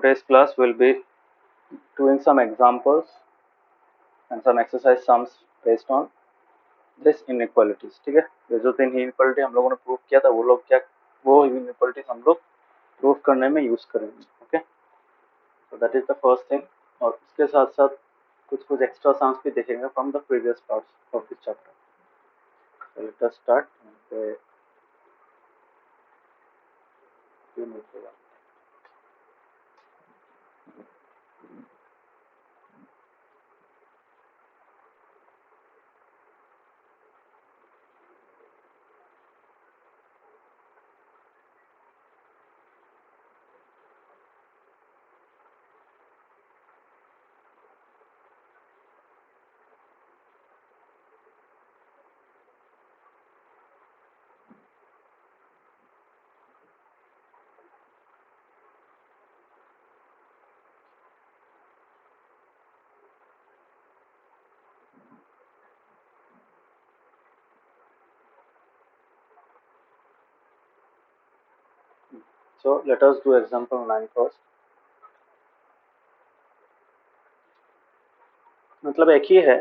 today's class we'll be doing some examples and some exercise sums based on this inequalities. ठीक है, ये जो तीन inequality हम लोगों ने प्रूव किया था वो inequalities हम लोग प्रूव करने में यूज करेंगे. Okay, so that is the first thing. और उसके साथ साथ कुछ एक्स्ट्रा सम्स भी देखेंगे from the previous parts of this chapter. So let us start. So let us do example 9 first. मतलब एक ही है.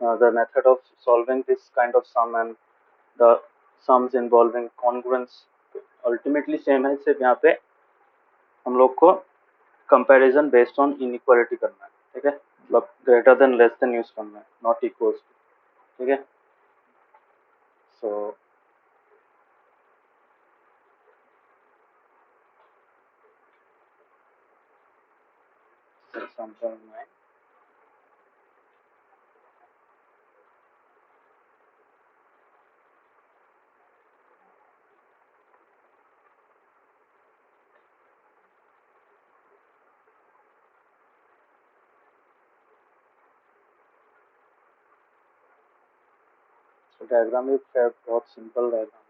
The method of solving this kind of sum and the sums involving congruence ultimately same है. सिर्फ यहाँ पे हम लोग को comparison based on inequality करना है. ठीक है, मतलब greater than less than use करना है, not equals to. ठीक है, so example 9. So डायग्राम भी बहुत सिंपल डायग्राम है.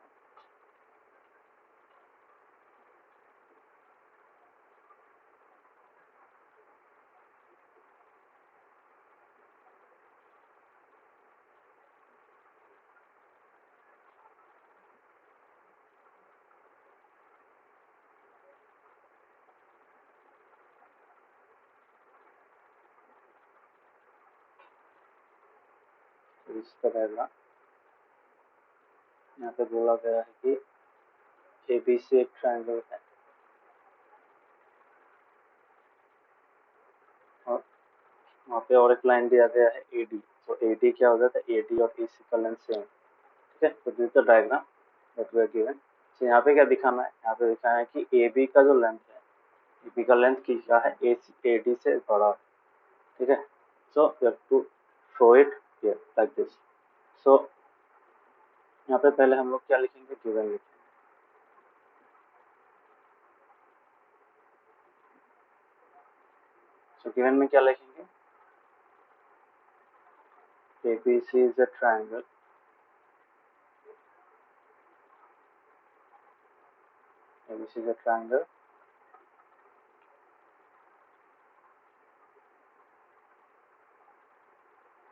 इसका डायग्राम यहाँ पे बोला गया है कि ABC एक ट्रायंगल है और वहाँ पे और एक लाइन दिया गया है AD. तो AD क्या हो जाता है, AD और AC का लेंथ सेम. ठीक है, तो this is the diagram that we are given. तो यहाँ पे क्या दिखाना है, यहाँ पे दिखाना है कि AB का जो लेंथ है, AB का लेंथ क्या है, AD से बड़ा. ठीक है, so we have to show it here like this. So यहाँ पे पहले हम लोग क्या लिखेंगे, गिवन लिखेंगे. सो गिवन में क्या लिखेंगे, ABC is a triangle ABC is a triangle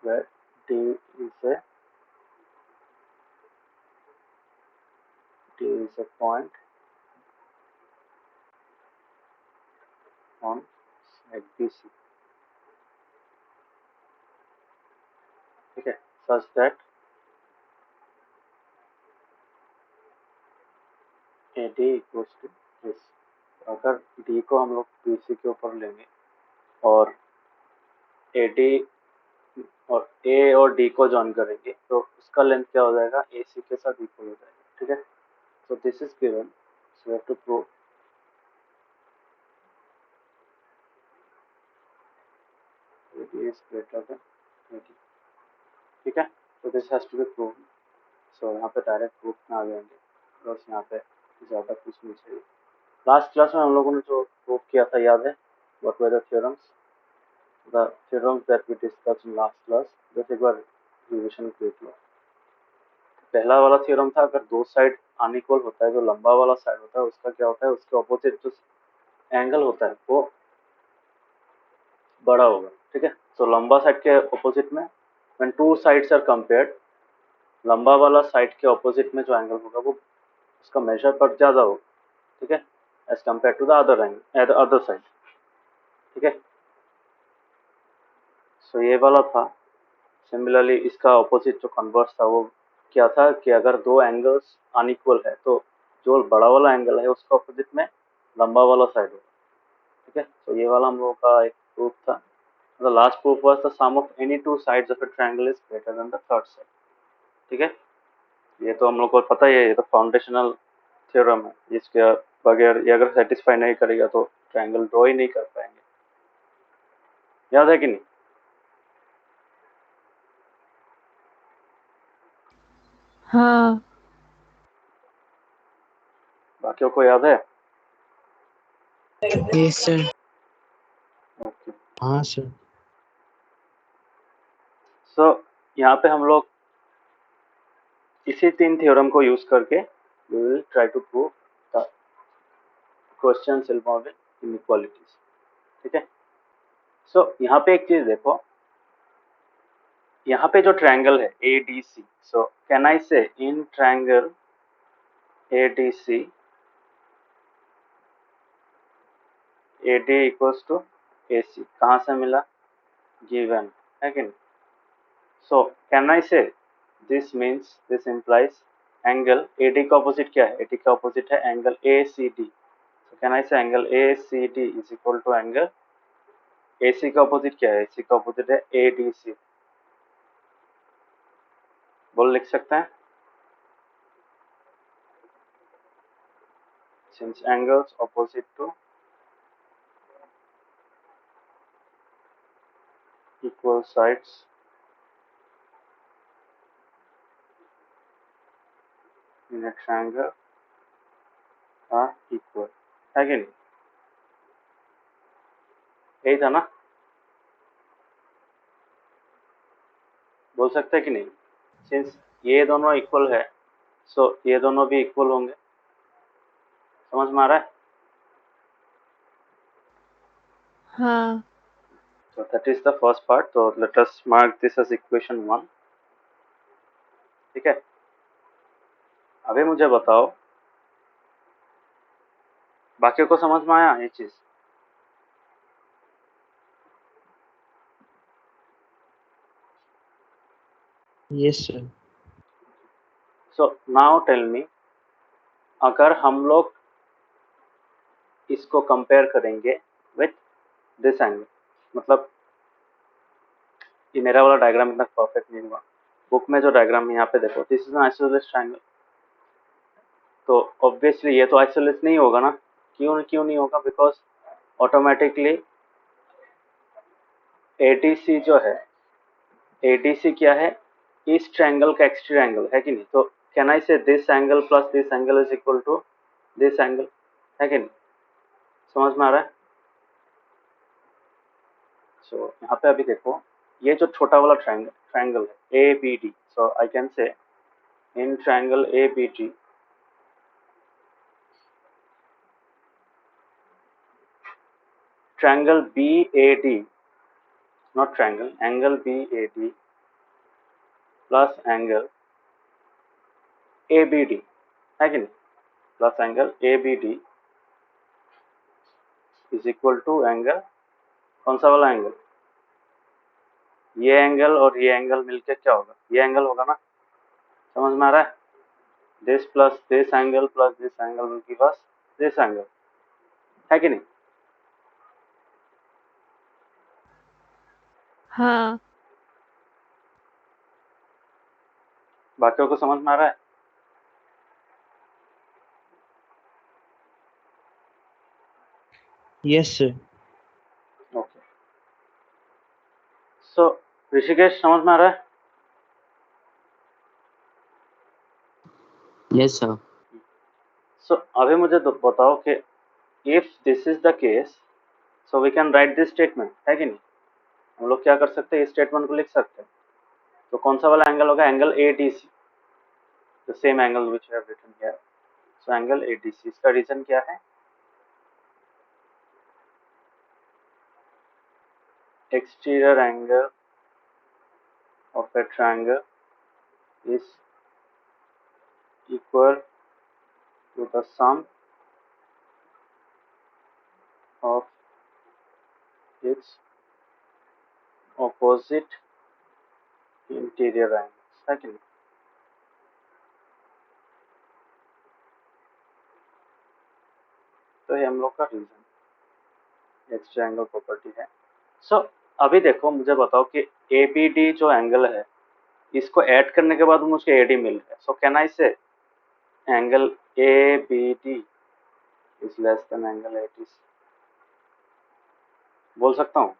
where D is a point on side BC. ठीक है, such that AD equals to this. अगर D को हम लोग BC के ऊपर लेंगे और AD और A और D को जॉइन करेंगे तो उसका लेंथ क्या हो जाएगा, AC के साथ इक्वल हो जाएगा. ठीक है, so this is given, so we have to prove AD is greater than AD. ठीक है, so this has to be proved. so यहाँ पे डायरेक्ट प्रूफ में आ जाएंगे, बस यहाँ पे ज़्यादा कुछ नहीं चाहिए. लास्ट क्लास में हम लोगों ने जो प्रूफ किया था याद है, what were the theorems that we discussed in last class. बस एक बार रिविजन देख लो. पहला वाला थ्योरम था, अगर दो साइड अनइक्वल होता है, जो लंबा वाला साइड होता है उसका क्या होता है, उसके ऑपोजिट जो एंगल होता है वो बड़ा होगा. ठीक है, तो लंबा साइड के ऑपोजिट में when two sides are compared, लंबा वाला साइड के ऑपोजिट में जो एंगल होगा वो उसका मेजर पर ज्यादा होगा. ठीक है, as compare to the other angle other side. ठीक है। सो ये वाला था। सिमिलरली इसका ऑपोजिट जो कन्वर्स था वो क्या था कि अगर दो एंगल्स अनइक्वल है तो जो बड़ा वाला एंगल है उसका ऑपोजिट में लंबा वाला साइड होगा। ठीक है, तो ये वाला हम लोगों का एक प्रूफ था। The last proof was the sum of any two sides of a triangle is greater than the third side। ठीक है, ये तो हम लोग को पता ही है, ये तो फाउंडेशनल थ्योरम है। इसके बगैर ये अगर सेटिस्फाई नहीं करेगा तो ट्रायंगल ड्रॉ ही नहीं कर पाएंगे। याद है कि नहीं? हाँ। बाकियों को याद है? Yes sir. ओके। हाँ सर। सो यहाँ पे हम लोग इसी तीन थ्योरम को यूज करके we will try to prove the questions involving inequalities। ठीक है, सो यहाँ पे एक चीज देखो, यहाँ पे जो ट्रायंगल है ADC, so can I say in triangle ADC AD equals to AC कहाँ से मिला? गिवन है कि नहीं? सो can I say this means this implies angle AD का ऑपोजिट क्या है? AD का ऑपोजिट है angle ACD। So can I say angle ACD is equal to angle AC का ऑपोजिट क्या है? AC का ऑपोजिट है ADC। बोल लिख सकते हैं, since angles opposite to equal sides in a triangle are equal। है कि नहीं? यही था ना? बोल सकते हैं कि नहीं? सिंस ये दोनों इक्वल है सो ये दोनों भी इक्वल होंगे। समझ में आ रहा है? हाँ। So that is the first part, so let us mark this as equation 1। ठीक है, अभी मुझे बताओ बाकियों को समझ में आया ये चीज? Yes sir. So now tell me, अगर हम लोग इसको कंपेयर करेंगे विथ दिस एंगल, मतलब ये मेरा वाला डायग्राम इतना परफेक्ट नहीं हुआ, बुक में जो डायग्राम यहाँ पे देखो, this is an isosceles triangle. तो ऑब्वियसली ये तो आइसोसेलेस नहीं होगा ना। क्यों नहीं होगा? बिकॉज ऑटोमेटिकली एडीसी जो है, एडीसी क्या है? इस ट्रायंगल का एक्सटीरियर एंगल है कि नहीं? तो can I say this angle plus this angle is equal to this angle, है कि नहीं? समझ में आ रहा है? सो यहाँ पे अभी देखो, ये जो छोटा वाला ट्रायंगल है A B D, so I can say in triangle A B D triangle BAD, not triangle, angle BAD plus angle ABD, है कि नहीं? Plus angle ABD is equal to angle, कौन सा वाला एंगल? ये एंगल और ये एंगल मिलके क्या होगा? ये एंगल होगा ना। समझ में आ रहा है? This plus this angle will give us this angle, है कि नहीं? हाँ। बाकियों को समझ में आ रहा है? Yes sir. ओके, सो ऋषिकेश समझ में आ रहा है? Yes sir. सो अभी मुझे बताओ कि if this is the case so we can write this statement, है कि नहीं? हम लोग क्या कर सकते हैं, इस स्टेटमेंट को लिख सकते हैं। तो कौन सा वाला एंगल होगा? Angle ADC, the same angle which have written here. So angle ADC, इसका रीजन क्या है? Exterior angle of a triangle is equal to the sum of means opposite interior angles है कि नहीं। तो ये हम लोग का रीजन एक्स ट्रायंगल प्रॉपर्टी है। सो अभी देखो मुझे बताओ कि ABD जो एंगल है इसको ऐड करने के बाद मुझे AD मिल रहा है। सो can I say angle ABD is less than angle ADC, बोल सकता हूँ।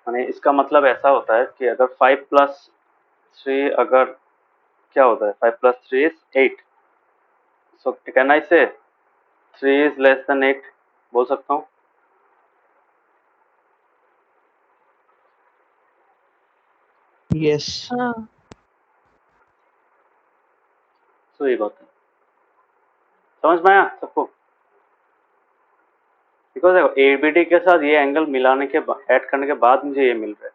यानी इसका मतलब ऐसा होता है कि अगर 5+3 अगर क्या होता है 5+3 इज 8, सो कैन आई से 3 इज लेस देन 8, बोल सकता हूँ। Yes. हाँ सो ये बात है, समझ में आया सबको। बिकॉज देखो ABD के साथ ये एंगल मिलाने के ऐड करने के बाद मुझे ये मिल रहा है।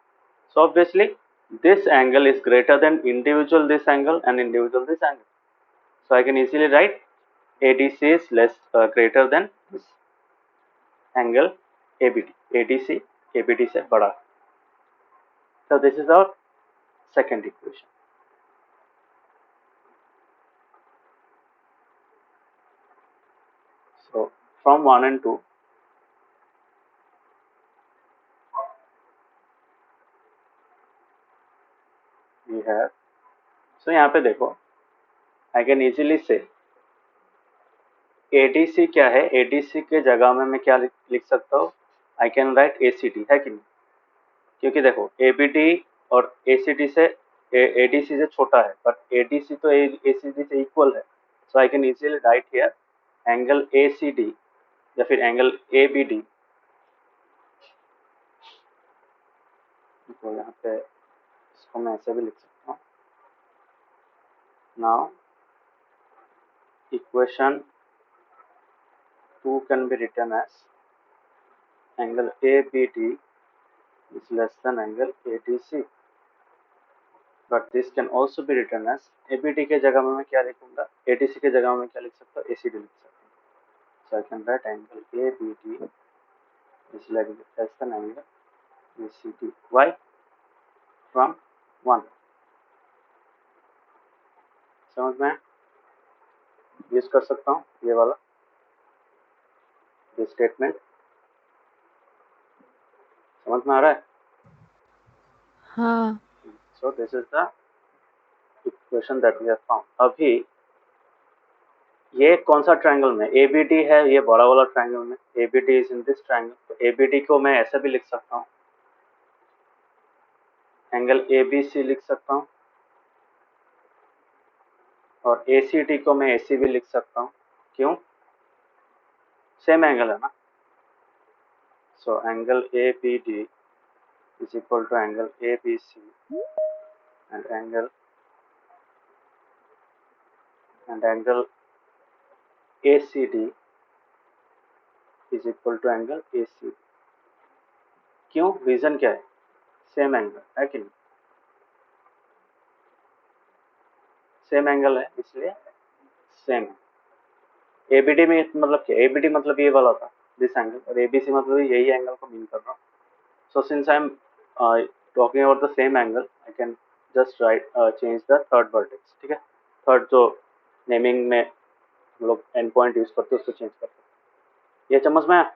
So obviously this angle is greater than individual this angle and individual this angle, so I can easily right ADC is less greater than this angle ABD. ADC ABD से बड़ा। So this is our second equation. So from 1 and 2 we have, so यहाँ पे देखो I can easily say ADC क्या है, ADC के जगह में मैं क्या लिख सकता हूँ, I can write ACD है कि नहीं, क्योंकि देखो ABD और ACD से ADC से छोटा है बट ADC तो ACD से इक्वल है। So I can easily write here angle ACD या फिर एंगल ABD, तो यहाँ पे इसको मैं ऐसे भी लिख सकता हूँ। Now equation 2 can be written as angle ABD is less than angle ADC, but this can also be written as ABD के जगह में मैं क्या लिखूंगा, ADC के जगह में मैं क्या लिख सकता हूँ, ACD लिख सकता हूँ। So I can write angle ABD is less than angle ACD. Why? From 1. समझ में यूज कर सकता हूँ ये वाला ये स्टेटमेंट, समझ में आ रहा है। हाँ So this is the equation that we have found. अभी ये कौन सा ट्रायंगल में ABD है, ये बड़ा वाला ट्रायंगल में ABD is in this triangle, तो ABD को मैं ऐसे भी लिख सकता हूँ, एंगल ABC लिख सकता हूँ, और ACD को मैं AC भी लिख सकता हूँ। क्यों? सेम एंगल है ना। सो angle ABD is equal to angle ABC and angle ACD is equal to angle AC। क्यों? रीजन क्या है? सेम एंगल है कि नहीं, सेम एंगल है इसलिए सेम। ABD में मतलब क्या, ABD मतलब ये वाला था दिस एंगल, और ABC मतलब यही एंगल को मीन कर रहा हूँ। So since I am talking about the same angle I can just right change the third vertex, ठीक है। थर्ड जो नेमिंग में हम लोग एंड पॉइंट यूज करते हैं उसको चेंज करते हैं। ये समझ में आया?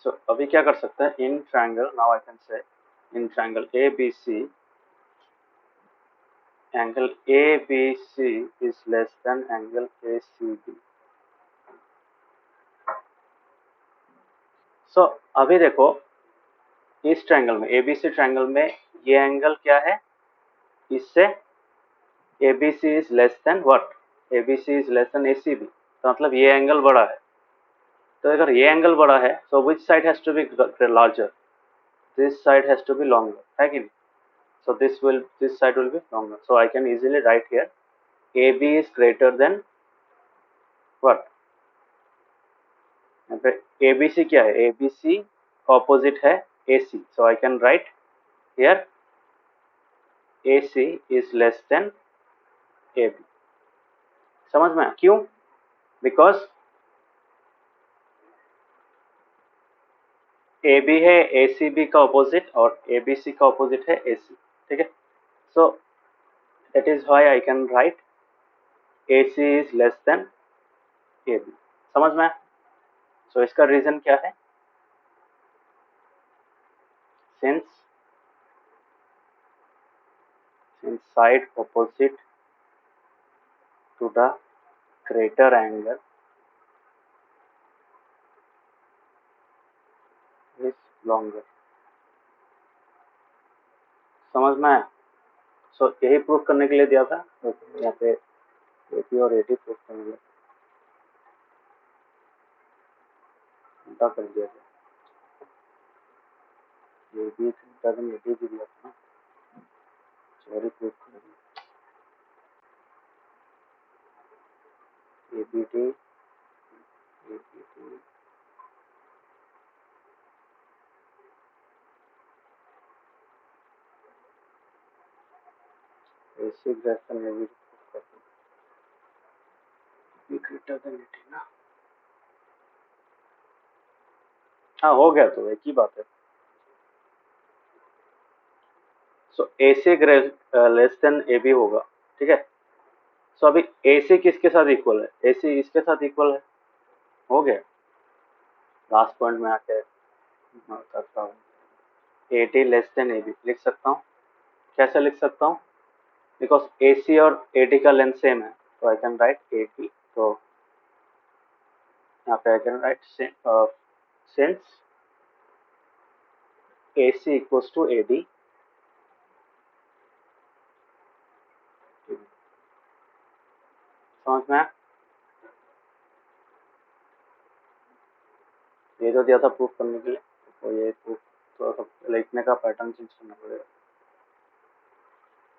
सो अभी क्या कर सकते हैं, in triangle now I can say in triangle ABC angle ABC is less than angle ACB। सो अभी देखो इस ट्रायंगल में ABC ट्रायंगल में ये एंगल क्या है, इससे ABC is less then what, ABC is less then ACB, तो मतलब ये एंगल बड़ा है। तो अगर ये एंगल बड़ा है so which side has to be larger, this side has to be longer है कि नहीं। so this side will be longer, so I can easily write here AB is greater than what, यहाँ पे ABC क्या है, ABC opposite है AC. So I can write here AC is less than AB. समझ में? क्यों? Because AB है ACB का ऑपोजिट और ABC का ऑपोजिट है AC. ठीक है? So that is why I can write AC is less than AB. समझ में? So इसका रीजन क्या है? Since side opposite to the greater angle is longer. समझ में आया? सो यही प्रूफ करने के लिए दिया था यहाँ पे एपी और एटी प्रूफ करने के लिए उल्टा कर दिया था। ये भी एटी भी दिया था, सॉरी प्रूफ करने के लिए एपीटी ऐसे एग्जैक्शन में भी प्रूफ करते हैं ग्रेटर देन एटी ना। हाँ हो गया, तो एक ही बात है। सो AC लेस देन AB होगा, ठीक है। सो अभी AC किसके साथ इक्वल है? AC इसके साथ इक्वल है, हो गया। लास्ट पॉइंट में आके करता हूँ AD लेस देन AB लिख सकता हूँ। कैसे लिख सकता हूँ? बिकॉज AC और AD का लेंथ सेम है, तो आई कैन राइट AD। तो यहाँ पे I can write since AC equals to AD, समझ में आया? ये जो दिया था प्रूफ करने के लिए, तो ये प्रूफ थोड़ा सा लिखने का पैटर्न चेंज करना पड़ेगा।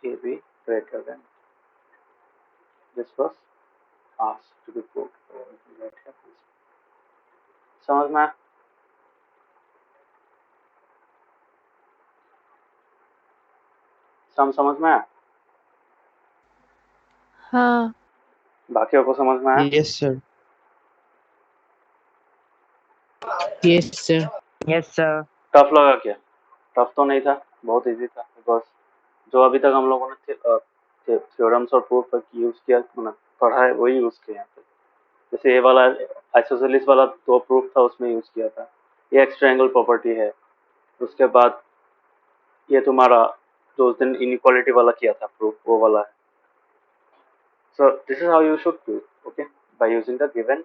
AB greater than this was asked to be proved. समझ में आया? समझ में आया? हाँ बाकियों को समझ में आया? Yes, sir. Yes, sir. Yes sir. Tough लगा क्या? टफ तो नहीं था, बहुत इजी था। बिकॉज जो अभी तक हम लोगों ने थ्योरम्स और प्रूफ यूज किया, पढ़ा है, वही यूज किया यहाँ पे। जैसे ये वाला आइसोसेलेस वाला दो प्रूफ था, उसमें यूज किया था। ये एक्स्ट्रा एंगल प्रॉपर्टी है। उसके बाद ये तुम्हारा जो उस दिन इनइक्वालिटी वाला किया था प्रूफ, वो वाला है। सो this is how you should prove, okay, by using the given,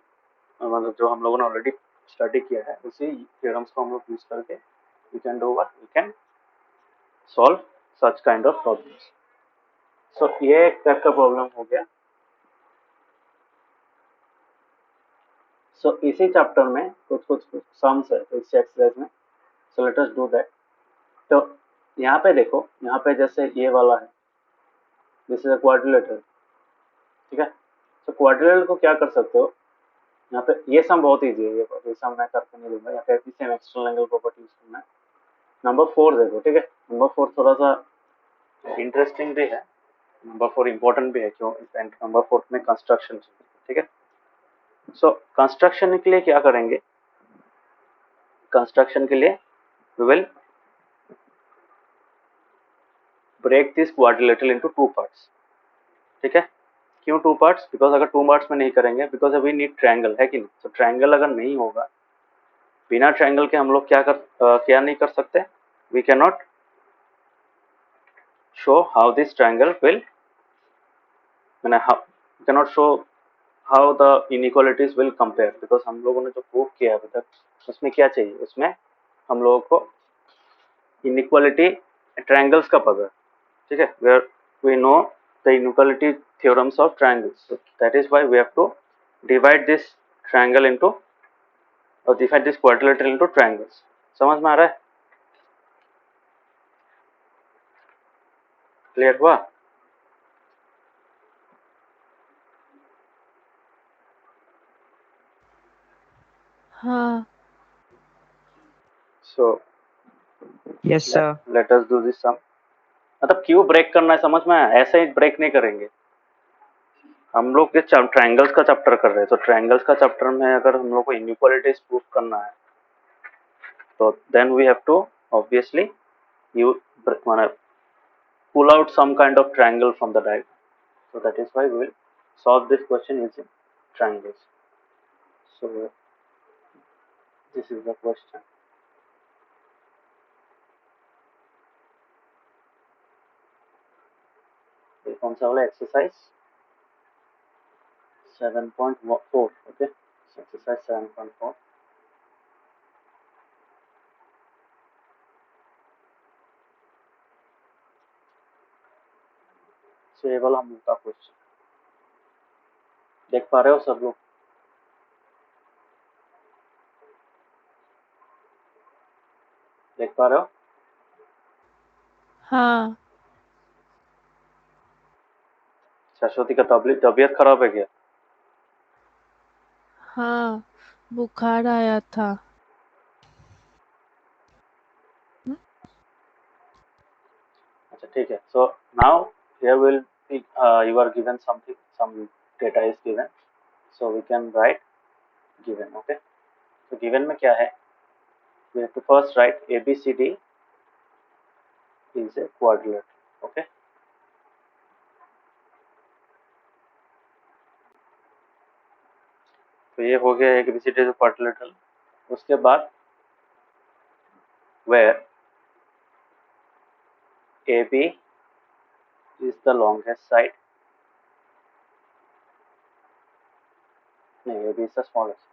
मतलब जो हम लोगों ने ऑलरेडी स्टडी किया है उसी थ्योरम्स को हम लोग यूज करके we can do what, we can solve such kind of problems. So ये एक टाइप का प्रॉब्लम हो गया। सो इसी चैप्टर में कुछ सम्स है इस एक्सरसाइज में। सो लेट अस डू दैट। तो यहाँ पे देखो, यहाँ पे जैसे ये वाला है, दिस इज अ क्वाड्रिलेटरल, ठीक है। तो क्वाड्रिलेटरल को क्या कर सकते हो, यहाँ पे ये सम बहुत इजी है, ये सम मैं करके नहीं दूंगा। यहाँ पे same external angle property use करना है। नंबर 4 देखो, ठीक है। नंबर 4 थोड़ा सा इंटरेस्टिंग भी है, नंबर 4 इंपॉर्टेंट भी है। क्यों? नंबर 4 में कंस्ट्रक्शन, ठीक है। सो कंस्ट्रक्शन के लिए क्या करेंगे? कंस्ट्रक्शन के लिए we will break this quadrilateral into two parts, ठीक है। क्यों टू पार्ट्स? बिकॉज अगर टू पार्ट्स में नहीं करेंगे, बिकॉज अभी नीड ट्रायंगल है कि नहीं। तो ट्रायंगल अगर नहीं होगा, बिना ट्रायंगल के हम लोग क्या नहीं कर सकते? We can not show how this triangle will, मैंने can not show how the inequalities will compare. Because हम लोगों ने जो प्रूफ किया अभी तक, उसमें क्या चाहिए? उसमें हम लोगों को इनइक्वालिटी ट्रायंगल्स का पता है, ठीक है। Where we know the inequality theorems of triangles, so that is why we have to divide this triangle into, or divide this quadrilateral into triangles। समझ में आ रहा है? क्लियर हुआ? हाँ so Yes, sir. Let us do this sum. मतलब क्यों break करना है समझ में आया? ऐसे ही ब्रेक नहीं करेंगे हम लोग। ये ट्रायंगल्स का चैप्टर कर रहे हैं, तो ट्रायंगल्स का चैप्टर में अगर हम लोग को इनइक्वालिटीज प्रूफ करना है तो then we have to obviously you माने pull out some kind of triangle from the diagram. So that is why we will solve this question using triangles. So this is the question. ये कौन सा वाला exercise 7.4 okay exercise 7.4 so ये वाला हम लोग का क्वेश्चन देख पा रहे हो सब लोग? देख पा रहे हो? हाँ सरस्वती का तबीयत खराब है क्या? हाँ बुखार आया था। अच्छा ठीक है। So now here will be you are given something, some data is given, so we can write given. Okay, so given में क्या है? We have to first write ABCD is a quadrilateral. Okay, तो ये हो गया ABCD is a quadrilateral। उसके बाद where AB is the longest side, नहीं AB is the smallest,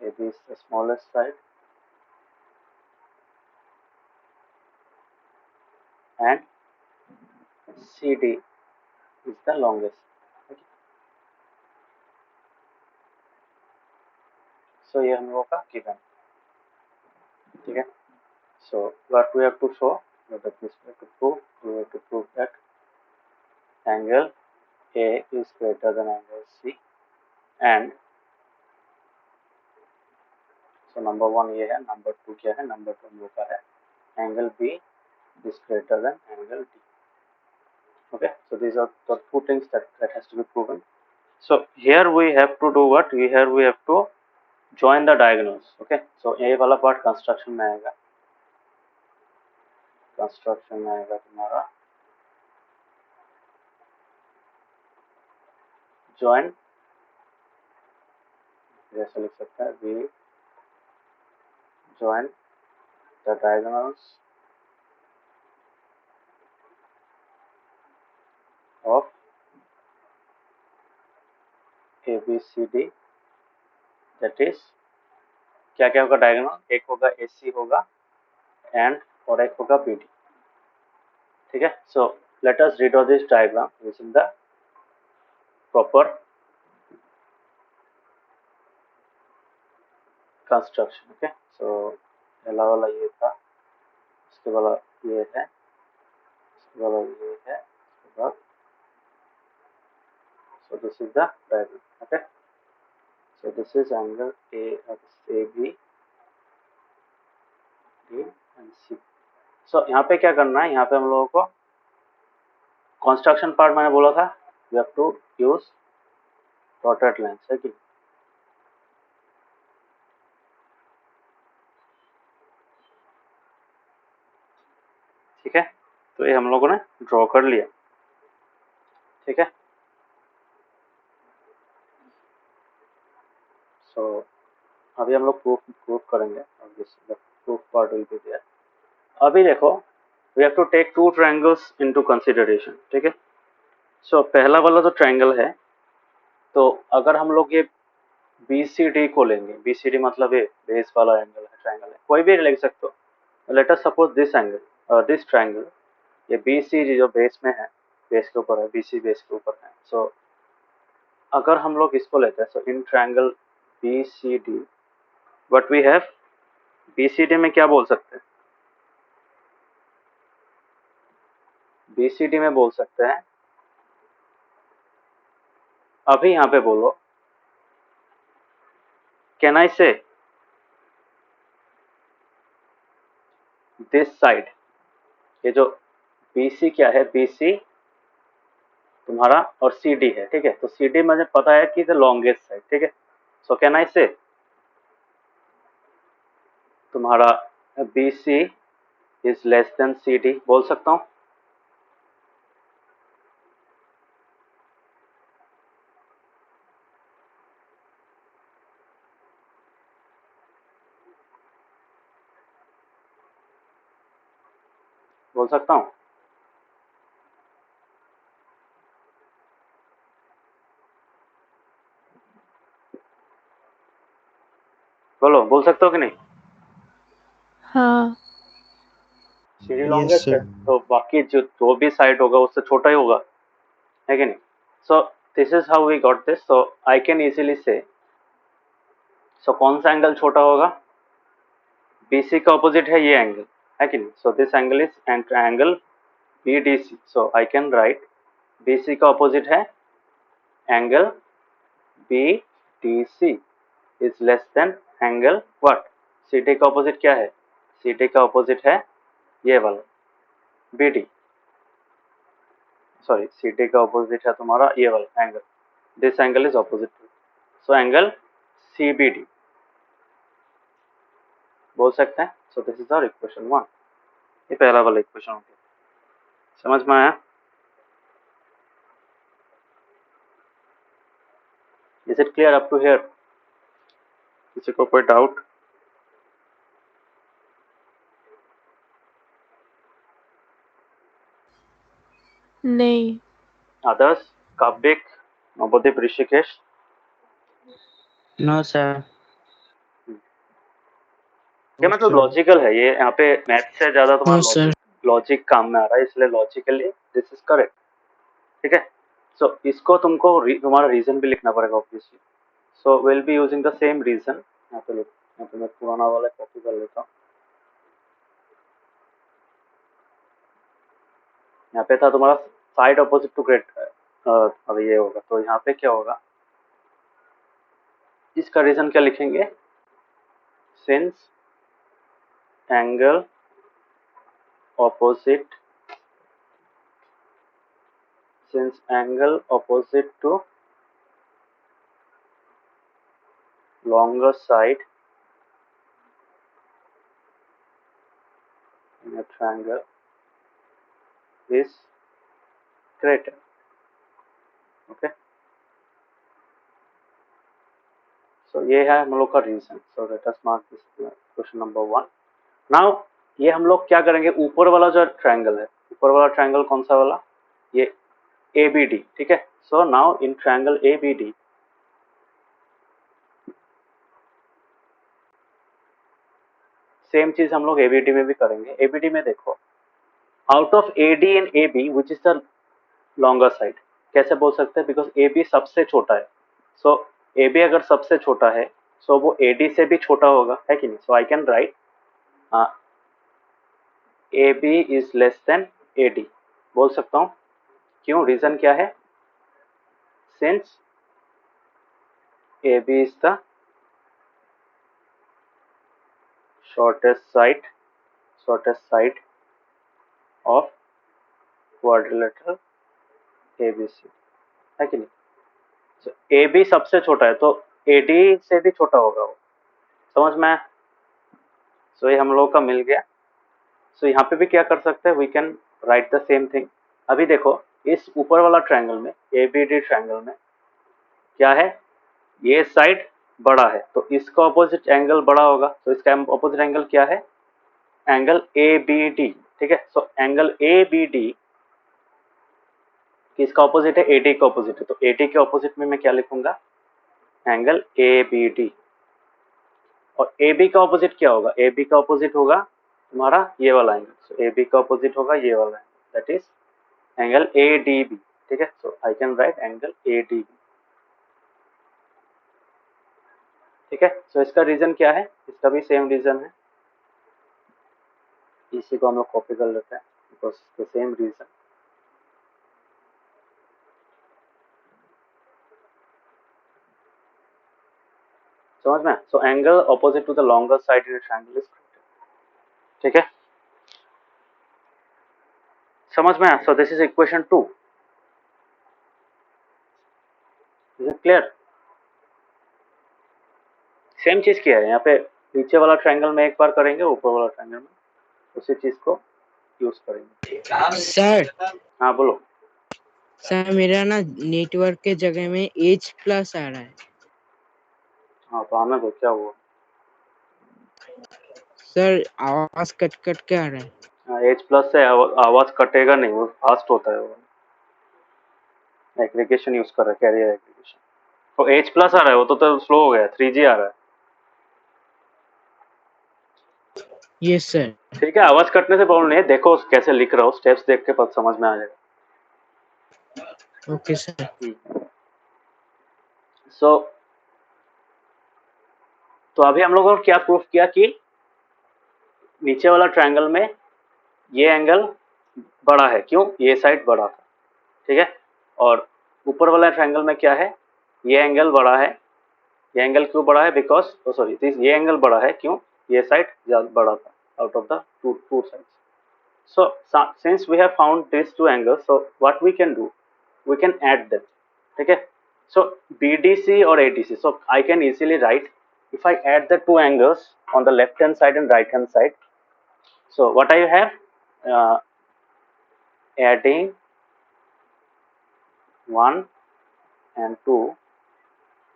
AB is the smallest side and CD is the longest। Okay, so ये हम लोगों का given, ठीक है। So what we have to show, that is we have to prove that angle A is greater than angle C and so number 1 ये है, number 2 क्या है? number 2 हम लोग का है angle B is greater than angle D। Okay, so these are the two things that has to be proven। So here we have to do what? Here we have to join the diagonals। Okay, so ये वाला part construction में आएगा, construction में आएगा तुम्हारा join, जैसे लिख सकते हैं we join the diagonals of ABCD, that is क्या क्या होगा डायगोनल? एक होगा AC होगा एंड और एक होगा BD, ठीक है। So let us redraw this diagram using the proper construction. Okay, so पहला वाला ये था, इसके वाला ये है, इसके वाला ये है, इसके बाद so this is the diagram। okay, so this is angle AB, D and C। so यहाँ पे क्या करना है? यहाँ पे हम लोगों को कंस्ट्रक्शन पार्ट मैंने बोला था we have to use dotted lines, है कि? ठीक है, तो ये हम लोगों ने ड्रॉ कर लिया, ठीक है। सो अभी हम लोग प्रूफ करेंगे और this proof part will be there. अभी देखो we have to take two triangles into consideration, ठीक है। सो पहला वाला जो ट्रायंगल है, तो अगर हम लोग ये BCD को लेंगे, BCD मतलब ये बेस वाला एंगल है, ट्रायंगल है, कोई भी ले सकते हो। Let us suppose this angle, this triangle, ये BCD जो बेस में है, बेस के ऊपर है, BC बेस के ऊपर है। सो अगर हम लोग इसको लेते हैं, so in triangle BCD what we have, BCD में क्या बोल सकते हैं? BCD में बोल सकते हैं, अभी यहाँ पे बोलो, can I say this side, ये जो BC क्या है, BC तुम्हारा और CD है, ठीक है। तो CD मुझे पता है कि द लॉन्गेस्ट साइड, ठीक है। सो कैन आई से तुम्हारा BC is less than CD, बोल सकता हूँ। बोल सकता हूँ। बोलो, बोल सकते हो कि नहीं? हाँ। CD Yes, लॉन्गेस्ट है, sir. तो बाकी जो भी साइड होगा उससे छोटा ही होगा, है कि नहीं? So this is how we got this. So I can easily say, so कौन सा एंगल छोटा होगा? BC का ऑपोजिट है ये एंगल, है कि नहीं? So this angle is angle BDC। So I can write BC का ऑपोजिट है angle BDC is less than angle what? CD का ऑपोजिट क्या है? CD का ऑपोजिट है ये वाला BD, सॉरी CD का ऑपोजिट है तुम्हारा ये वाला angle, this angle is opposite to, so angle CBD बोल सकते हैं। So this is our equation 1। ये पहला वाला इक्वेशन हो गया, समझ में आया? Is it clear up to here? किसी को कोई डाउट? नहीं। आदर्श, काव्यक, नवोदीप, ऋषिकेश? No, sir. ये मतलब लॉजिकल है, ये यहाँ पे मैथ से ज्यादा तुम्हारा No, sir. लॉजिक काम में आ रहा है, इसलिए लॉजिकली दिस इज करेक्ट, ठीक है। सो इसको तुमको तुम्हारा रीजन भी लिखना पड़ेगा obviously. So will be using the same reason. यहाँ पे यहाँ पे मैं पुराना वाला कॉपी कर लेता हूँ। यहाँ पे था तुम्हारा साइड अपोजिट टू ग्रेट, अब ये होगा तो यहाँ पे क्या होगा, इसका रीजन क्या लिखेंगे? Since angle opposite, since angle opposite to longer side in a triangle is greater, okay। so ये है हम लोग का reason. so let us mark this question number 1। Now ये हम लोग क्या करेंगे, ऊपर वाला जो ट्रायंगल है, ऊपर वाला ट्रायंगल कौन सा वाला? ये ABD, ठीक है। So now in triangle ABD, same चीज हम लोग ABD में भी करेंगे। ABD में देखो, out of AD and AB which is the longer side, कैसे बोल सकते हैं? बिकॉज AB सबसे छोटा है। सो AB अगर सबसे छोटा है, सो वो AD से भी छोटा होगा, है कि नहीं? So I can write AB is less than AD, बोल सकता हूँ। क्यों? रीजन क्या है? Since AB is the shortest side of quadrilateral ABC, है कि नहीं? so, AB सबसे छोटा है, तो AD से भी छोटा होगा वो, समझ में आया? सो ये हम लोग का मिल गया। सो यहाँ पे भी क्या कर सकते हैं, we can write the same thing. अभी देखो, इस ऊपर वाला ट्रायंगल में, ABD ट्रायंगल में क्या है, ये साइड बड़ा है, तो इसका ऑपोजिट एंगल बड़ा होगा, तो इसका ऑपोजिट एंगल क्या है? एंगल ABD, ठीक है। सो एंगल ABD किसका ऑपोजिट है? AD का ऑपोजिट है, तो AD के ऑपोजिट में मैं क्या लिखूंगा? Angle ABD। और AB का ऑपोजिट क्या होगा? AB का ऑपोजिट होगा तुम्हारा ये वाला एंगल, सो AB का ऑपोजिट होगा ये वाला angle, that is angle ADB, ठीक है। So I can write angle ADB, ठीक है। सो इसका रीजन क्या है? इसका भी सेम रीजन है, इसी को हम लोग कॉपी कर लेते हैं बिकॉज द सेम रीजन। समझ में? So angle opposite to the longer side in triangle is, ठीक है। समझ में आया? So this is equation 2. Is it clear? Same चीज क्या है यहाँ पे, नीचे वाला ट्रायंगल में एक बार करेंगे, ऊपर वाला ट्रायंगल में उसी चीज को यूज करेंगे. सर हाँ बोलो. सर मेरा ना नेटवर्क के जगह में H+ आ रहा है. हाँ तो आने दो, क्या हुआ? सर आवाज कट कट के आ रहा है. H+ से आवाज कटेगा नहीं, वो फास्ट होता है. वो एग्रीगेशन यूज कर रहा है, कैरियर एग्रीगेशन. तो H+ आ रहा है, वो तो स्लो हो गया, 3G आ रहा है. Yes sir. ठीक है, आवाज कटने से प्रॉब्लम नहीं है. देखो कैसे लिख रहा हूँ, स्टेप्स देख के पता समझ में आ जाएगा. Okay sir. सो तो अभी हम लोगों ने क्या प्रूफ किया कि नीचे वाला ट्रायंगल में ये एंगल बड़ा है. क्यों? ये साइड बड़ा था. ठीक है. और ऊपर वाला ट्रायंगल में क्या है, ये एंगल बड़ा है. ये एंगल क्यों बड़ा है? बिकॉज सॉरी, ये एंगल बड़ा है. क्यों? ये साइड ज्यादा बड़ा था out of the two sides. So since we have found these two angles, so what we can do, we can add them. Okay, so BDC or ADC, so I can easily write, if I add the two angles on the left hand side and right hand side, so what I have, adding 1 and 2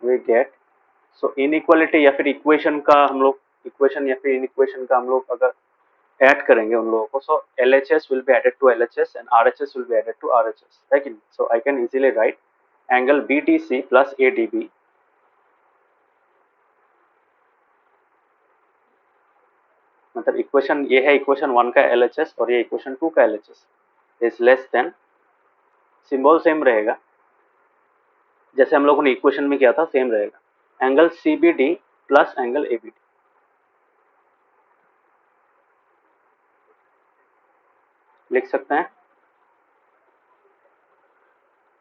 we get, so inequality या फिर equation का हम लोग, equation या फिर inequation का हम लोग अगर ऐड करेंगे उन लोगों को, सो LHS will be added to LHS and RHS will be added to RHS, है कि नहीं? So I can easily write angle BDC plus ADB मतलब इक्वेशन ये है, इक्वेशन 1 का LHS और ये इक्वेशन 2 का LHS is less than, symbol same रहेगा जैसे हम लोगों ने इक्वेशन में किया था, सेम रहेगा. Angle CBD plus angle ABD लिख सकते हैं.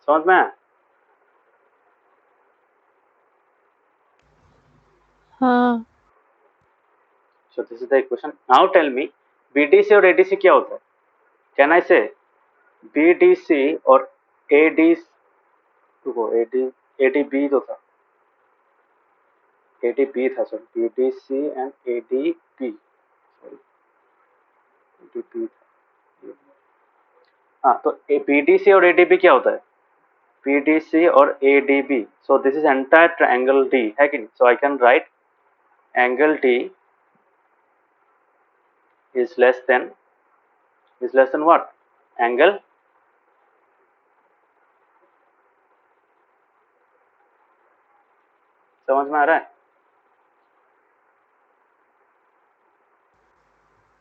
समझ में आया? हाँ. So this is the equation. Now tell me BDC और ADC क्या होता है? Can I say BDC और ADB तो था, ADB था, sorry BDC and ADB, sorry ADB था. हाँ तो BDC और ADB क्या होता है? BDC और ADB, so this is entire triangle D, है कि नहीं? So I can write angle D is less than what? Angle समझ में आ रहा है?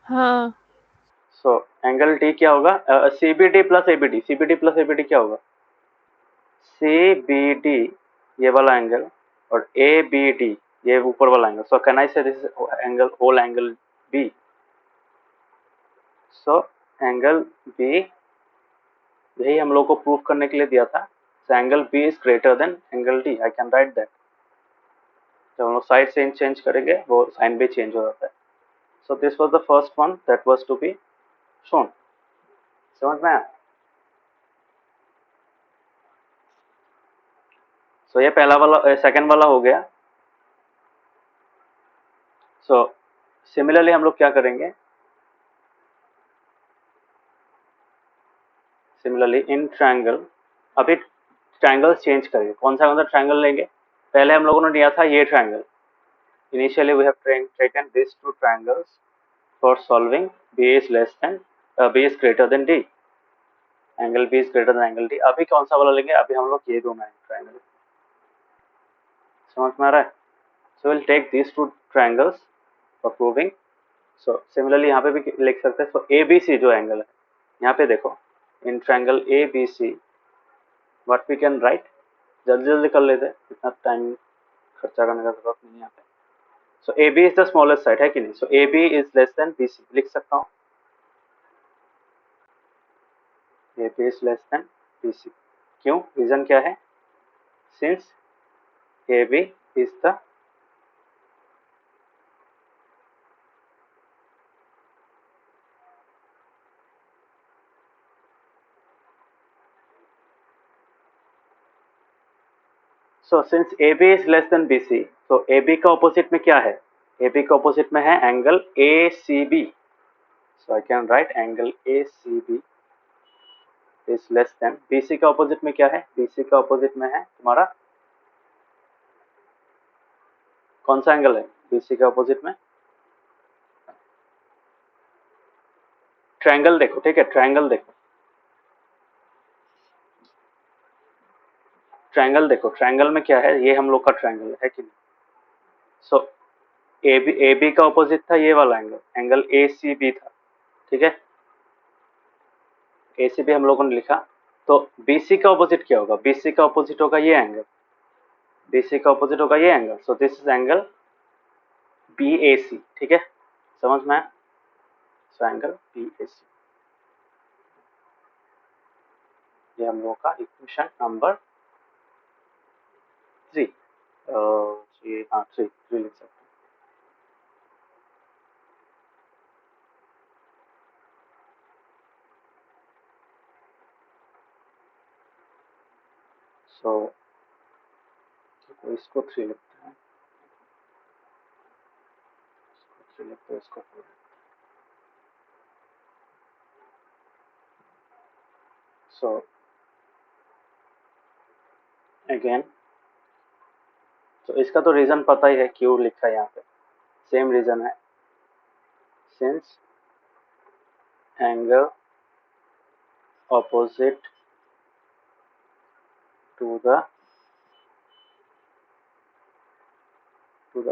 हाँ. So angle D क्या होगा? CBD plus ABD, CBD plus ABD क्या होगा? CBD ये वाला एंगल और ABD ये ऊपर वाला angle. So can I say this is angle, whole angle B? So angle B यही हम लोग को प्रूफ करने के लिए दिया था. So angle B is greater than angle D. I can write that. जब हम लोग साइड चेंज करेंगे वो साइन भी चेंज हो जाता है. So this was the first one that was to be shown. समझ में आया? So ये पहला वाला, सेकंड वाला हो गया. So सिमिलरली हम लोग क्या करेंगे, सिमिलरली इन ट्रायंगल, अभी ट्रायंगल चेंज करेंगे. कौन सा ट्रायंगल लेंगे? पहले हम लोगों ने लिया था ये triangle. Initially we have taken this two triangles for solving B is less than B is greater than D. Angle B is greater than angle D. अभी कौन सा वाला लेंगे? अभी हम लोग ये दो ट्रायंगल. समझ में आ रहा है? So we'll take these two triangles for proving. So similarly यहाँ पे भी लिख सकते हैं. So ABC जो एंगल है, यहाँ पे देखो, in triangle ABC what we can write, जल्दी जल्दी कर लेते हैं, इतना टाइम खर्चा करने का जरूरत नहीं है. So AB is the smallest side, है कि नहीं? So AB is less than BC, लिख सकता हूँ. AB is less than BC. क्यों? रीजन क्या है? Since AB is the so since A B is less than B C, तो ए बी का ऑपोजिट में क्या है? ए बी का ऑपोजिट में है angle A C B. So I can write angle A C B is less than. B C का opposite में क्या है? बी सी का ऑपोजिट में है तुम्हारा कौन सा एंगल है बी सी के ऑपोजिट में? ट्रायंगल देखो, ठीक है, ट्रायंगल देखो, ट्रायंगल देखो. ट्रायंगल में क्या है? ये हम लोग का ट्रायंगल है कि नहीं? सो ए बी का ऑपोजिट था ये वाला angle, angle A C B था, ठीक है. ए सी बी हम लोगों ने लिखा. तो बी सी का ऑपोजिट क्या होगा? बी सी का ऑपोजिट होगा ये एंगल, बी सी का ऑपोजिट होगा ये angle. So this is angle B A C, ठीक है, समझ में आया? सो एंगल बी ए सी, ये हम लोग का इक्वेशन नंबर 3. हाँ 3 लिख सकते हैं. सो इसको 3 लिखते हैं, इसको 3 लिखते हैं, इसको 4. सो अगेन, तो इसका तो रीजन पता ही है क्यों लिखा है यहाँ पे. सेम रीजन है, since angle opposite to the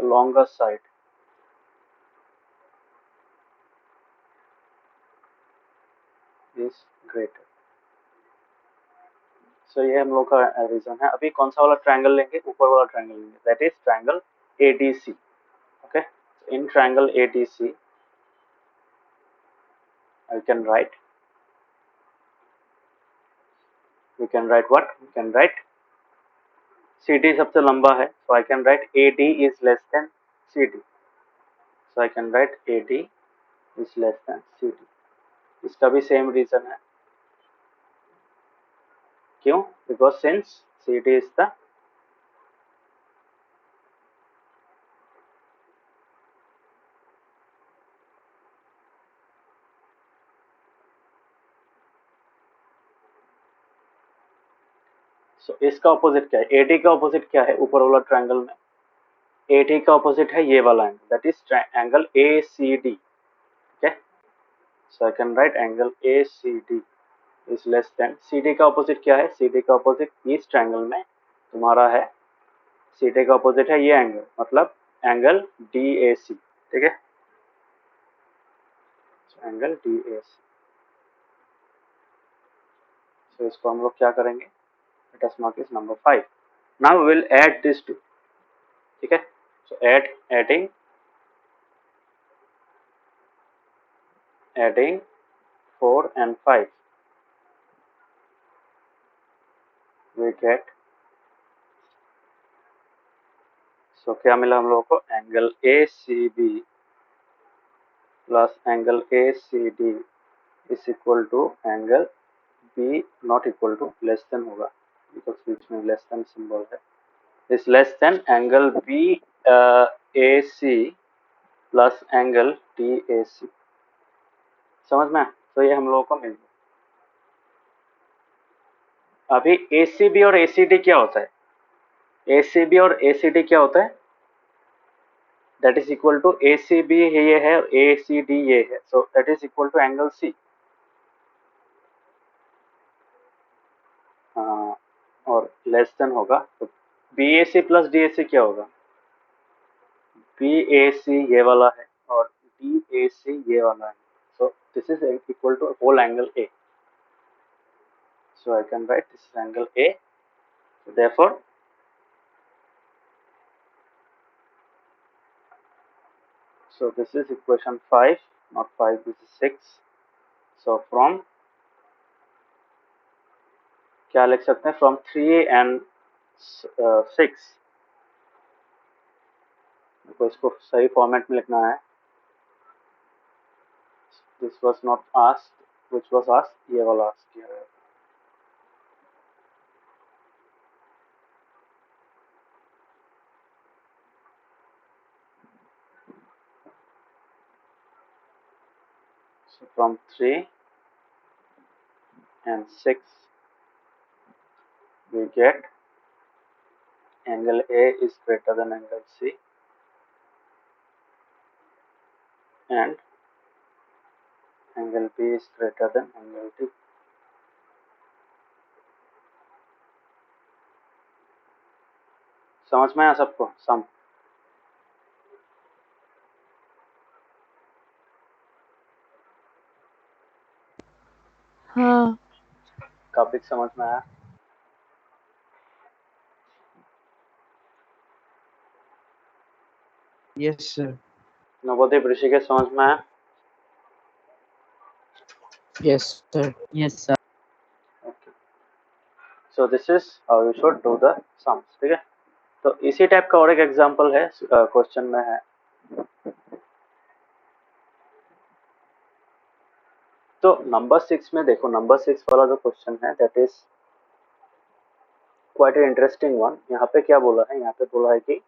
longer side is greater. सो ये हम लोग का रीजन है. अभी कौन सा वाला ट्रायंगल लेंगे? ऊपर वाला ट्रायंगल लेंगे, that is triangle ADC. Okay, in triangle ADC I can write, we can write what? We can write CD सबसे लंबा है, so I can write AD is less than CD. So I can write AD is less than CD. इसका भी same reason है. क्यों? Because since CD is the इसका opposite क्या है? AD का ऑपोजिट क्या है ऊपर वाला ट्रायंगल में? AD का ऑपोजिट है ये वाला angle, that is angle ACD. ठीक है, so I can write angle ACD is less than. CD का ऑपोजिट क्या है? CD का ऑपोजिट इस ट्रायंगल में तुम्हारा है, CD का ऑपोजिट है ये एंगल, मतलब एंगल DAC. ठीक है, एंगल DAC. सो इसको हम लोग क्या करेंगे? Let us mark is number 5. Now we will add this two. ठीक है, सो adding 4 and 5 we get. सो क्या मिला हम लोगों को? Angle ACB plus angle ACD is equal to angle B not equal to, less than होगा बिकॉज बीच में लेस देन सिंबल है, is less than angle BAC plus angle DAC. समझ में? तो ये हम लोगों को मिल गया. अभी ACB और ACD क्या होता है? ACB और ACD क्या होता है? That is equal to ACB ये है और ACD ये है, so that is equal to angle C. और लेस देन होगा तो BAC प्लस DAC क्या होगा? BAC ये वाला है और DAC ये वाला है, so this is equal to whole angle A. So I can write this is angle A. So therefore so this is equation 5, not 5, this is 6. So from क्या लिख सकते हैं? From 3 and 6. तो इसको सही फॉर्मेट में लिखना है. This was not asked, which was asked, ये वाला asked किया है. So from 3 and 6 we get angle A is greater than angle C and angle B is greater than angle D. समझ में आया सबको? सम हाँ टॉपिक समझ में आया? Yes sir. नवोदय ऋषिकेश समझ में आया? Yes sir. Yes sir. Okay, so this is how you should do the sums. ठीक है, तो इसी टाइप का और एक एग्जांपल है, क्वेश्चन में है। तो नंबर 6 में देखो, नंबर 6 वाला जो क्वेश्चन है that is quite interesting one. यहाँ पे क्या बोला है? यहाँ पे बोला है कि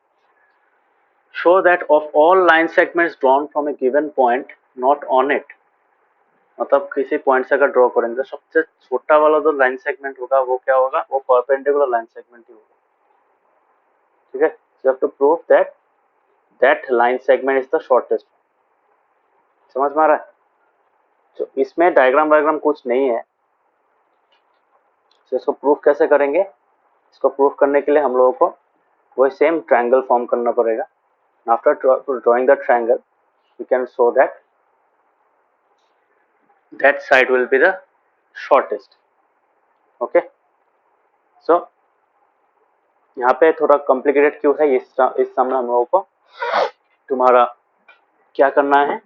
show that of all line segments drawn from A given point not on it, मतलब किसी पॉइंट से अगर ड्रॉ करेंगे तो सबसे छोटा वाला जो लाइन सेगमेंट होगा वो क्या होगा? वो परपेंडिकुलर लाइन सेगमेंट ही होगा। ठीक है, so have to prove that that line segment is the shortest. समझ में आ रहा है? तो इसमें डायग्राम कुछ नहीं है, तो इसको प्रूफ कैसे करेंगे? इसको प्रूफ करने के लिए हम लोगों को वही सेम ट्रायंगल फॉर्म करना पड़ेगा। After drawing the triangle we can show that that side will be the shortest. Okay, so यहाँ पे थोड़ा कॉम्प्लिकेटेड क्यों है? इस सम में हम लोगों को तुम्हारा क्या करना है?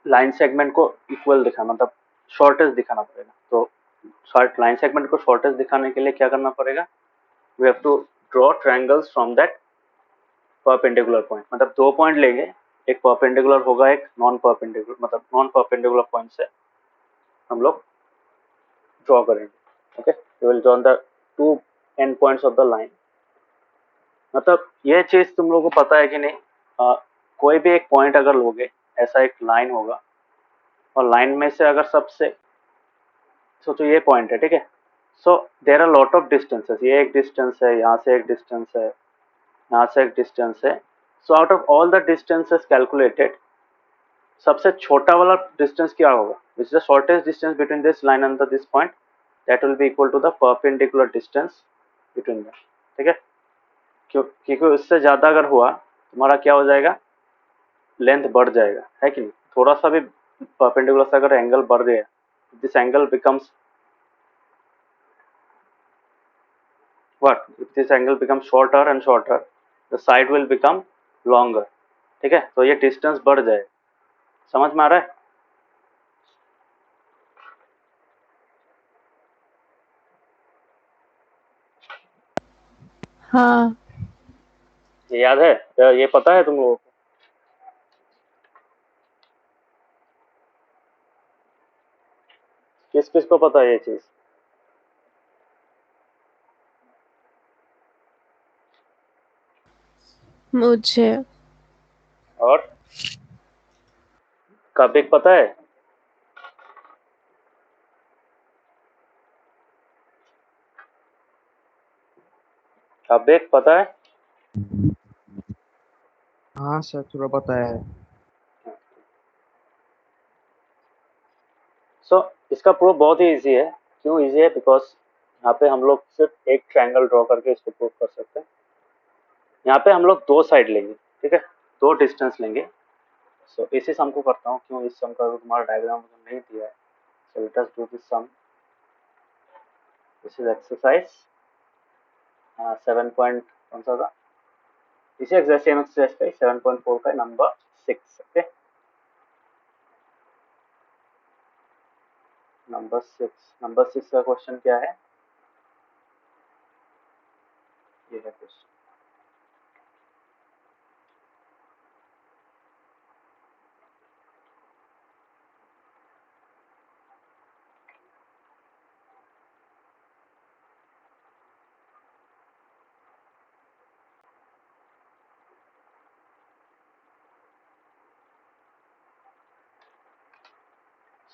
लाइन सेगमेंट को इक्वल दिखाना, मतलब शॉर्टेस्ट दिखाना पड़ेगा। तो शॉर्ट लाइन सेगमेंट को शॉर्टेस्ट दिखाने के लिए क्या करना पड़ेगा? We have to draw triangles from that perpendicular point. मतलब दो पॉइंट लेंगे, एक परपेंडिकुलर होगा, एक नॉन परपेंडिकुलर, मतलब नॉन परपेंडिकुलर पॉइंट से हम लोग ड्रॉ करेंगे। Okay, we will draw the two end points of the line. मतलब ये चीज तुम लोगों को पता है कि नहीं? कोई भी एक पॉइंट अगर लोगे, ऐसा एक लाइन होगा और लाइन में से अगर सबसे सोचो ये पॉइंट है, ठीक है, so there are lot of distances. ये एक डिस्टेंस है, यहाँ से एक डिस्टेंस है, यहाँ से एक डिस्टेंस है। So out of all the distances calculated, सबसे छोटा वाला डिस्टेंस क्या होगा? Which is the shortest distance between this line and this point, that will be equal to the perpendicular distance between that. ठीक है, क्योंकि उससे ज्यादा अगर हुआ तुम्हारा क्या हो जाएगा? लेंथ बढ़ जाएगा, है कि नहीं? थोड़ा सा भी परपेंडिकुलर से अगर एंगल बढ़ गया, this angle becomes what? If this angle becomes shorter and shorter, the side will become longer. ठीक है, तो ये डिस्टेंस बढ़ जाएगा। समझ में आ रहा है? हाँ ये याद है? ये पता है तुम लोगों को? किस किस को पता है ये चीज? मुझे और कबिक पता है? कबिक पता है? हाँ सर, थोड़ा पता है। सो इसका प्रूफ बहुत ही इजी है। क्यों इजी है? बिकॉज यहाँ पे हम लोग सिर्फ एक ट्रायंगल ड्रॉ करके इसको प्रूफ कर सकते हैं। यहाँ पे हम लोग दो साइड लेंगे, ठीक है, दो डिस्टेंस लेंगे। सो इसी सम को करता हूँ। क्यों? इस सम का तो तुम्हारा डायग्राम नहीं दिया है। So let us do this sum. This is exercise 7 point कौन सा था? इसी एक्सरसाइज, सेम एक्सरसाइज का 7.4 का नंबर 6। ओके, नंबर 6 का क्वेश्चन क्या है? ये है question.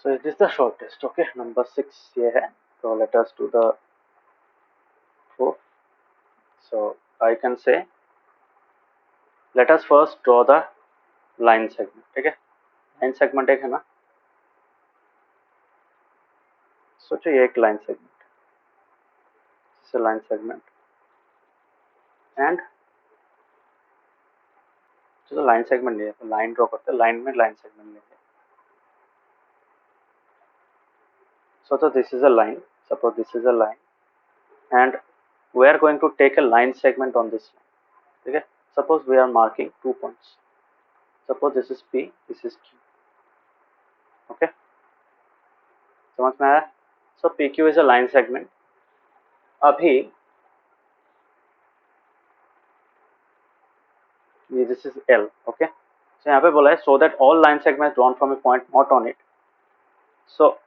So it is the shortest. Okay, number 6 ये है. So let us do the proof. So I can say, let us first draw the line segment. ठीक है, line segment एक है ना, सोचो ये एक line segment, this is a line segment, and जो line segment लिया तो line draw करते हैं, line में line segment लेंगे. So this is a line, suppose this is a line, and we are going to take a line segment on this line. Okay, suppose we are marking 2 points. Suppose this is P, this is Q. Okay, समझ में आया? So PQ is a line segment. अभी this is L. Okay, so यहाँ पे बोला है so that all line segments drawn from a point not on it. So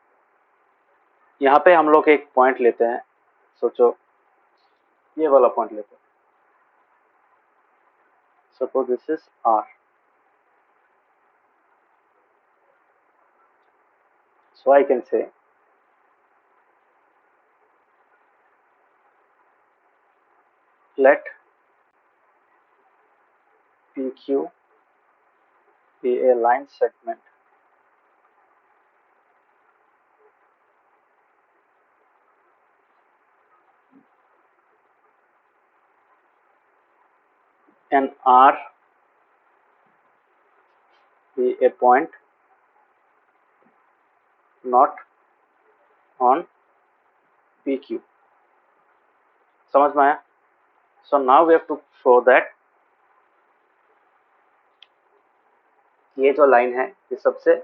यहाँ पे हम लोग एक पॉइंट लेते हैं, सोचो ये वाला पॉइंट लेते हैं. Suppose this is R. So I can say let PQ be a line segment and R be a point not on PQ. समझ में आया? So now we have to show that ये जो लाइन है ये सबसे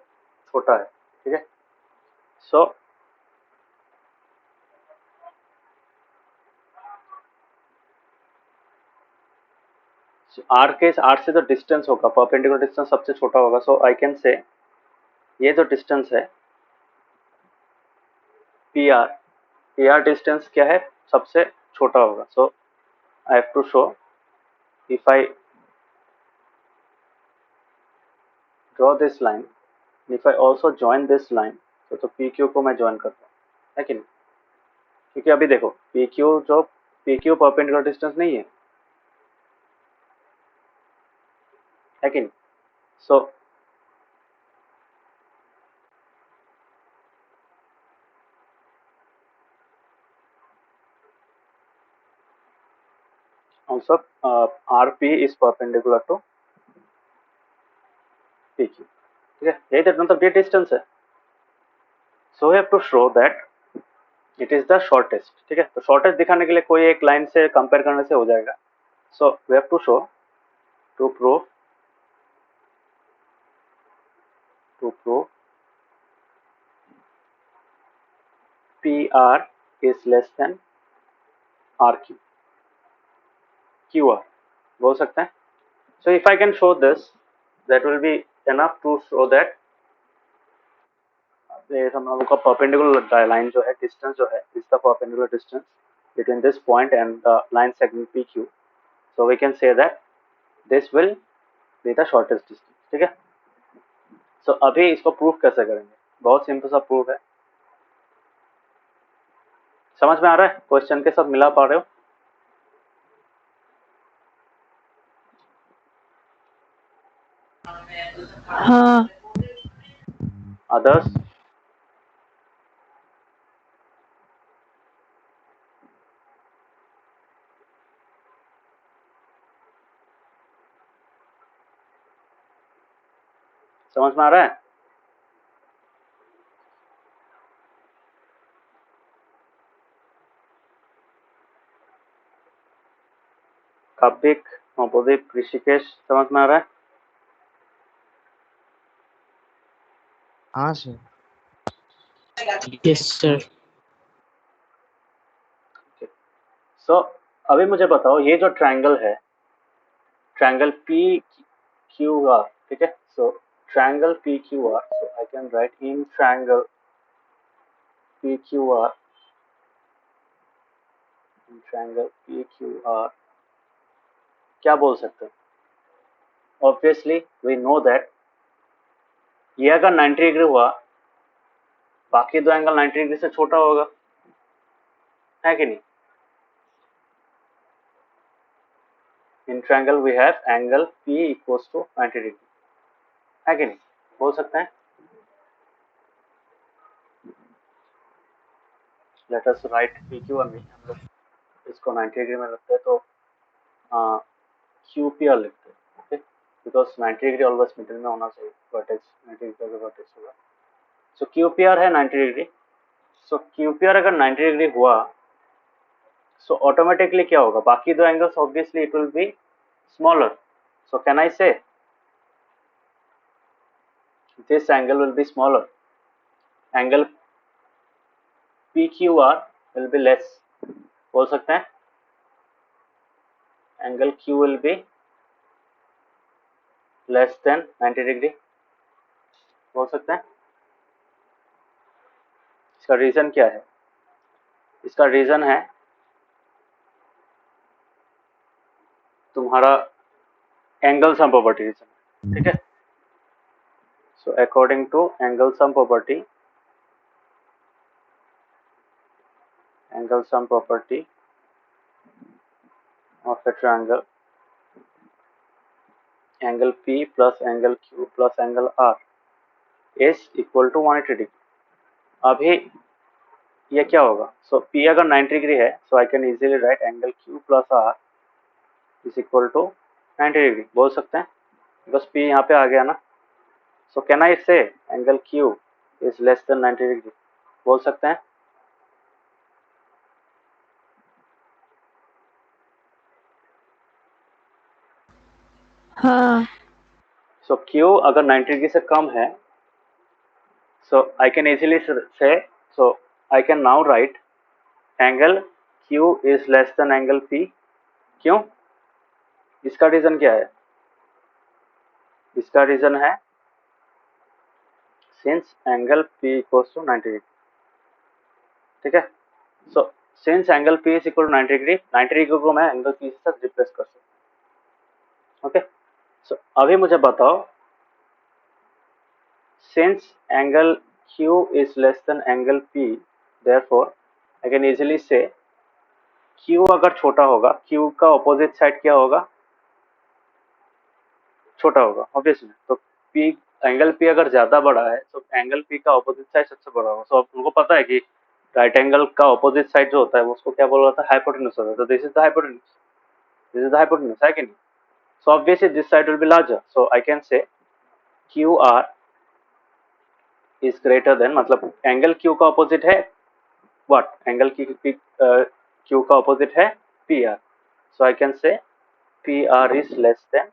छोटा है. ठीक है, so R से जो डिस्टेंस होगा, परपेंडिकुलर डिस्टेंस सबसे छोटा होगा. सो आई कैन से ये जो डिस्टेंस है PR डिस्टेंस क्या है, सबसे छोटा होगा. So I have to show, if I draw this line, if I also join this line, तो PQ को मैं ज्वाइन करता हूँ, है कि नहीं? क्योंकि अभी देखो PQ परपेंडिकुलर डिस्टेंस नहीं है कि नहीं? सो also RP is perpendicular to PQ. ठीक है, यही तो मतलब ये डिस्टेंस है. So we have to show that it is the shortest. ठीक है, तो शॉर्टेस्ट दिखाने के लिए कोई एक लाइन से कंपेयर करने से हो जाएगा. So we have to show, to prove PR is less than RQ. QR बोल सकते हैं. So if I can show this, that will be enough to show that हम लोगों का परपेंडिकुलर लाइन जो है, डिस्टेंस जो है, is the perpendicular distance between this point and the line segment PQ. So we can say that this will be the shortest distance. ठीक है, so अभी इसको प्रूफ कैसे करेंगे? बहुत सिंपल सा प्रूफ है. समझ में आ रहा है? क्वेश्चन के साथ मिला पा रहे हो? हाँ. अदर्स? समझ में आ रहा है? कापिक, नवदीप, ऋषिकेश, समझ में आ रहा है? हाँ सर. Yes sir. सो अभी मुझे बताओ, ये जो ट्रायंगल है, ट्रायंगल PQR. ठीक है, so triangle PQR, so I can write in triangle PQR, triangle PQR क्या बोल सकते हैं? ऑब्वियसली वी नो दैट ये अगर 90 डिग्री हुआ बाकी दो एंगल 90 डिग्री से छोटा होगा, है कि नहीं? In triangle we have angle P equals to 90 degree, है कि नहीं? बोल सकते हैं। लेट अस राइट PQ और नहीं, हम लोग इसको 90 डिग्री में रखते हैं तो QPR लिखते हैं, okay, because 90 degree always middle में होना चाहिए, वर्टेक्स 90 डिग्री का वर्टेक्स होगा। सो QPR है 90 डिग्री। सो QPR अगर 90 डिग्री हुआ so automatically क्या होगा, बाकी दो angles obviously it will be smaller, so can I say this angle will be smaller, angle PQR will be less, बोल सकते हैं angle Q will be less than 90 degree, बोल सकते हैं। इसका रीजन क्या है? इसका रीजन है तुम्हारा एंगल सम प्रॉपर्टी रीजन, ठीक है। So according to angle sum property, of a triangle, angle P plus angle Q plus angle R is equal to 180 degree। अभी ये क्या होगा? सो P अगर 90 डिग्री है, so I can easily write angle Q plus R is equal to 90 degree, बोल सकते हैं, बस P यहाँ पे आ गया ना। सो can I say angle Q is less then 90 degree, बोल सकते हैं। हाँ सो Q अगर 90 डिग्री से कम है, so I can easily say, so I can now write angle Q is less than angle P। क्यों? इसका रीजन क्या है? इसका रीजन है since angle P equals to 90 degree, ठीक है। So since angle P is equal to 90 degree, 90 degree को मैं एंगल P के साथ रिप्लेस कर सकता हूँ, ओके। सो अभी मुझे बताओ, since angle Q is less than angle P, therefore I can easily से Q अगर छोटा होगा, Q का ऑपोजिट साइड क्या होगा? छोटा होगा, ऑब्वियसली। तो P, एंगल P अगर ज्यादा बड़ा है तो एंगल P का ऑपोजिट साइड सबसे बड़ा होगा। सो तुमको पता है कि राइट एंगल का ऑपोजिट साइड जो होता है उसको क्या बोला जाता है? हाइपोटेन्यूज होता है। तो this is the hypotenuse, this is the hypotenuse, है कि नहीं? So obviously this side will be larger, so I can से QR इज ग्रेटर देन, मतलब एंगल Q का ऑपोजिट है व्हाट? एंगल Q का ऑपोजिट है PR, सो आई कैन से PR is less then,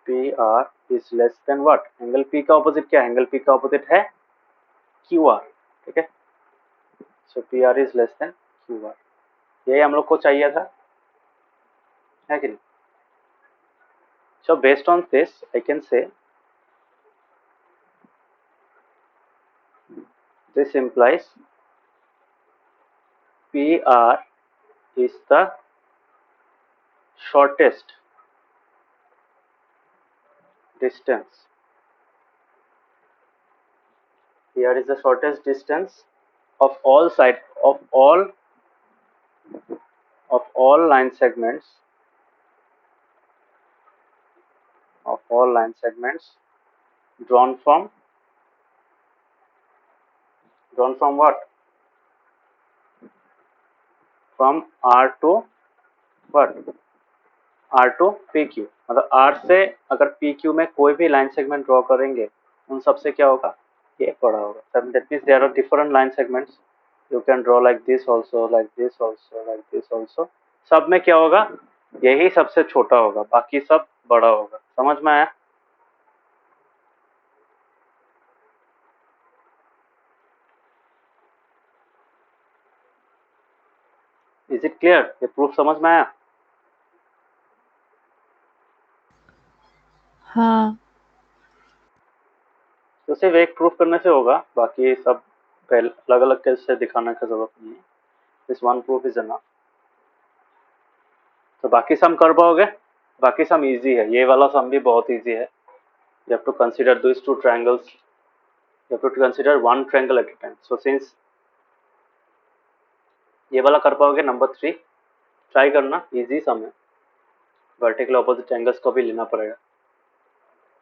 PR is less than what? Angle P का opposite क्या है? एंगल P का ऑपोजिट है QR, ठीक है। सो PR is less than QR, यही हम लोग को चाहिए था, है कि नहीं? So based on this I can से this implies PR is the shortest distance, PR is the shortest distance of all side of all line segments drawn from what? From R to what? R to PQ, मतलब R से अगर PQ में कोई भी line segment draw करेंगे उन सबसे क्या होगा? ये बड़ा होगा। That means there are different line segments, you can draw like this also, like this also, like this also. सब में क्या होगा? यही सबसे छोटा होगा, बाकी सब बड़ा होगा। समझ में आया? Is it clear? ये प्रूफ समझ में आया? हाँ तो सिर्फ एक प्रूफ करने से होगा, बाकी सब अलग अलग कैसे दिखाने की जरूरत नहीं है। This one proof is enough. तो बाकी सम कर पाओगे? बाकी सम इजी है, ये वाला सम भी बहुत इजी है। You have to consider this two triangles you have to consider one triangle at a time. So since ये वाला कर पाओगे, नंबर 3 ट्राई करना, इजी सम है, वर्टिकल ऑपोजिट एंगल्स को भी लेना पड़ेगा,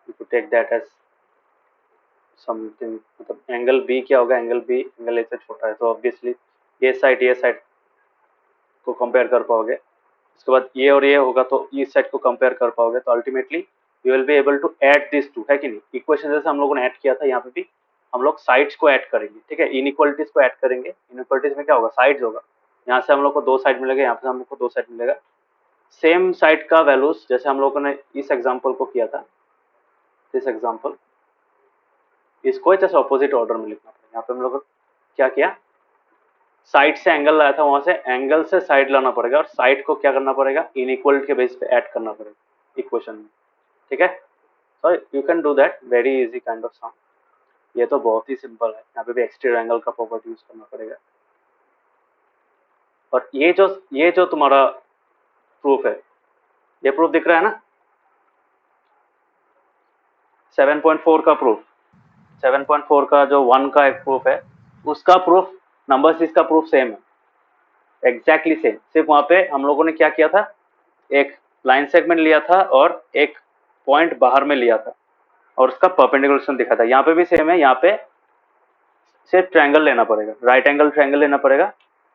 you to take that as something, मतलब एंगल बी क्या होगा, एंगल बी एंगल ए से छोटा है, तो ऑब्वियसली ये साइड को कंपेयर कर पाओगे, उसके बाद ये और ये होगा तो इस साइड को कंपेयर कर पाओगे, तो ultimately you will be able to add this two, है कि नहीं, इक्वेशन जैसे हम लोगों ने ऐड किया था, यहाँ पे भी हम लोग साइड्स को ऐड करेंगे, ठीक है, इनइक्वालिटीज को ऐड करेंगे, इनइक्वालिटीज में क्या होगा, साइड्स होगा, यहाँ से हम लोग को 2 साइड मिलेगा, यहाँ से हम लोग को 2 साइड मिलेगा, सेम साइड का वैल्यूज जैसे हम लोगों ने इस एग्जाम्पल को किया था, दिस एग्जाम्पल, इसको जैसे ऑपोजिट ऑर्डर में लिखना पड़ेगा, यहाँ पे हम लोग क्या किया, साइड से एंगल लाया था, वहां से एंगल से साइड लाना पड़ेगा, और साइड को क्या करना पड़ेगा, इनइक्वालिटी के बेस पे ऐड करना पड़ेगा इक्वेशन में, ठीक है, so you can do that, very easy kind of sum, ये तो बहुत ही सिंपल है, यहाँ पे भी एक्सटीरियर एंगल का प्रॉपर्टी यूज करना पड़ेगा, और ये जो तुम्हारा प्रूफ है, ये प्रूफ दिख रहा है ना, 7.4 का प्रूफ, 7.4 का जो 1 का एक प्रूफ है, उसका प्रूफ नंबर 6 का प्रूफ सेम है, एग्जैक्टली सेम, सिर्फ वहां पे हम लोगों ने क्या किया था, एक लाइन सेगमेंट लिया था और एक पॉइंट बाहर में लिया था और उसका परपेंडिकुलर दिखा था, यहाँ पे भी सेम है, यहाँ पे सिर्फ ट्रायंगल लेना पड़ेगा, राइट एंगल ट्रायंगल लेना पड़ेगा,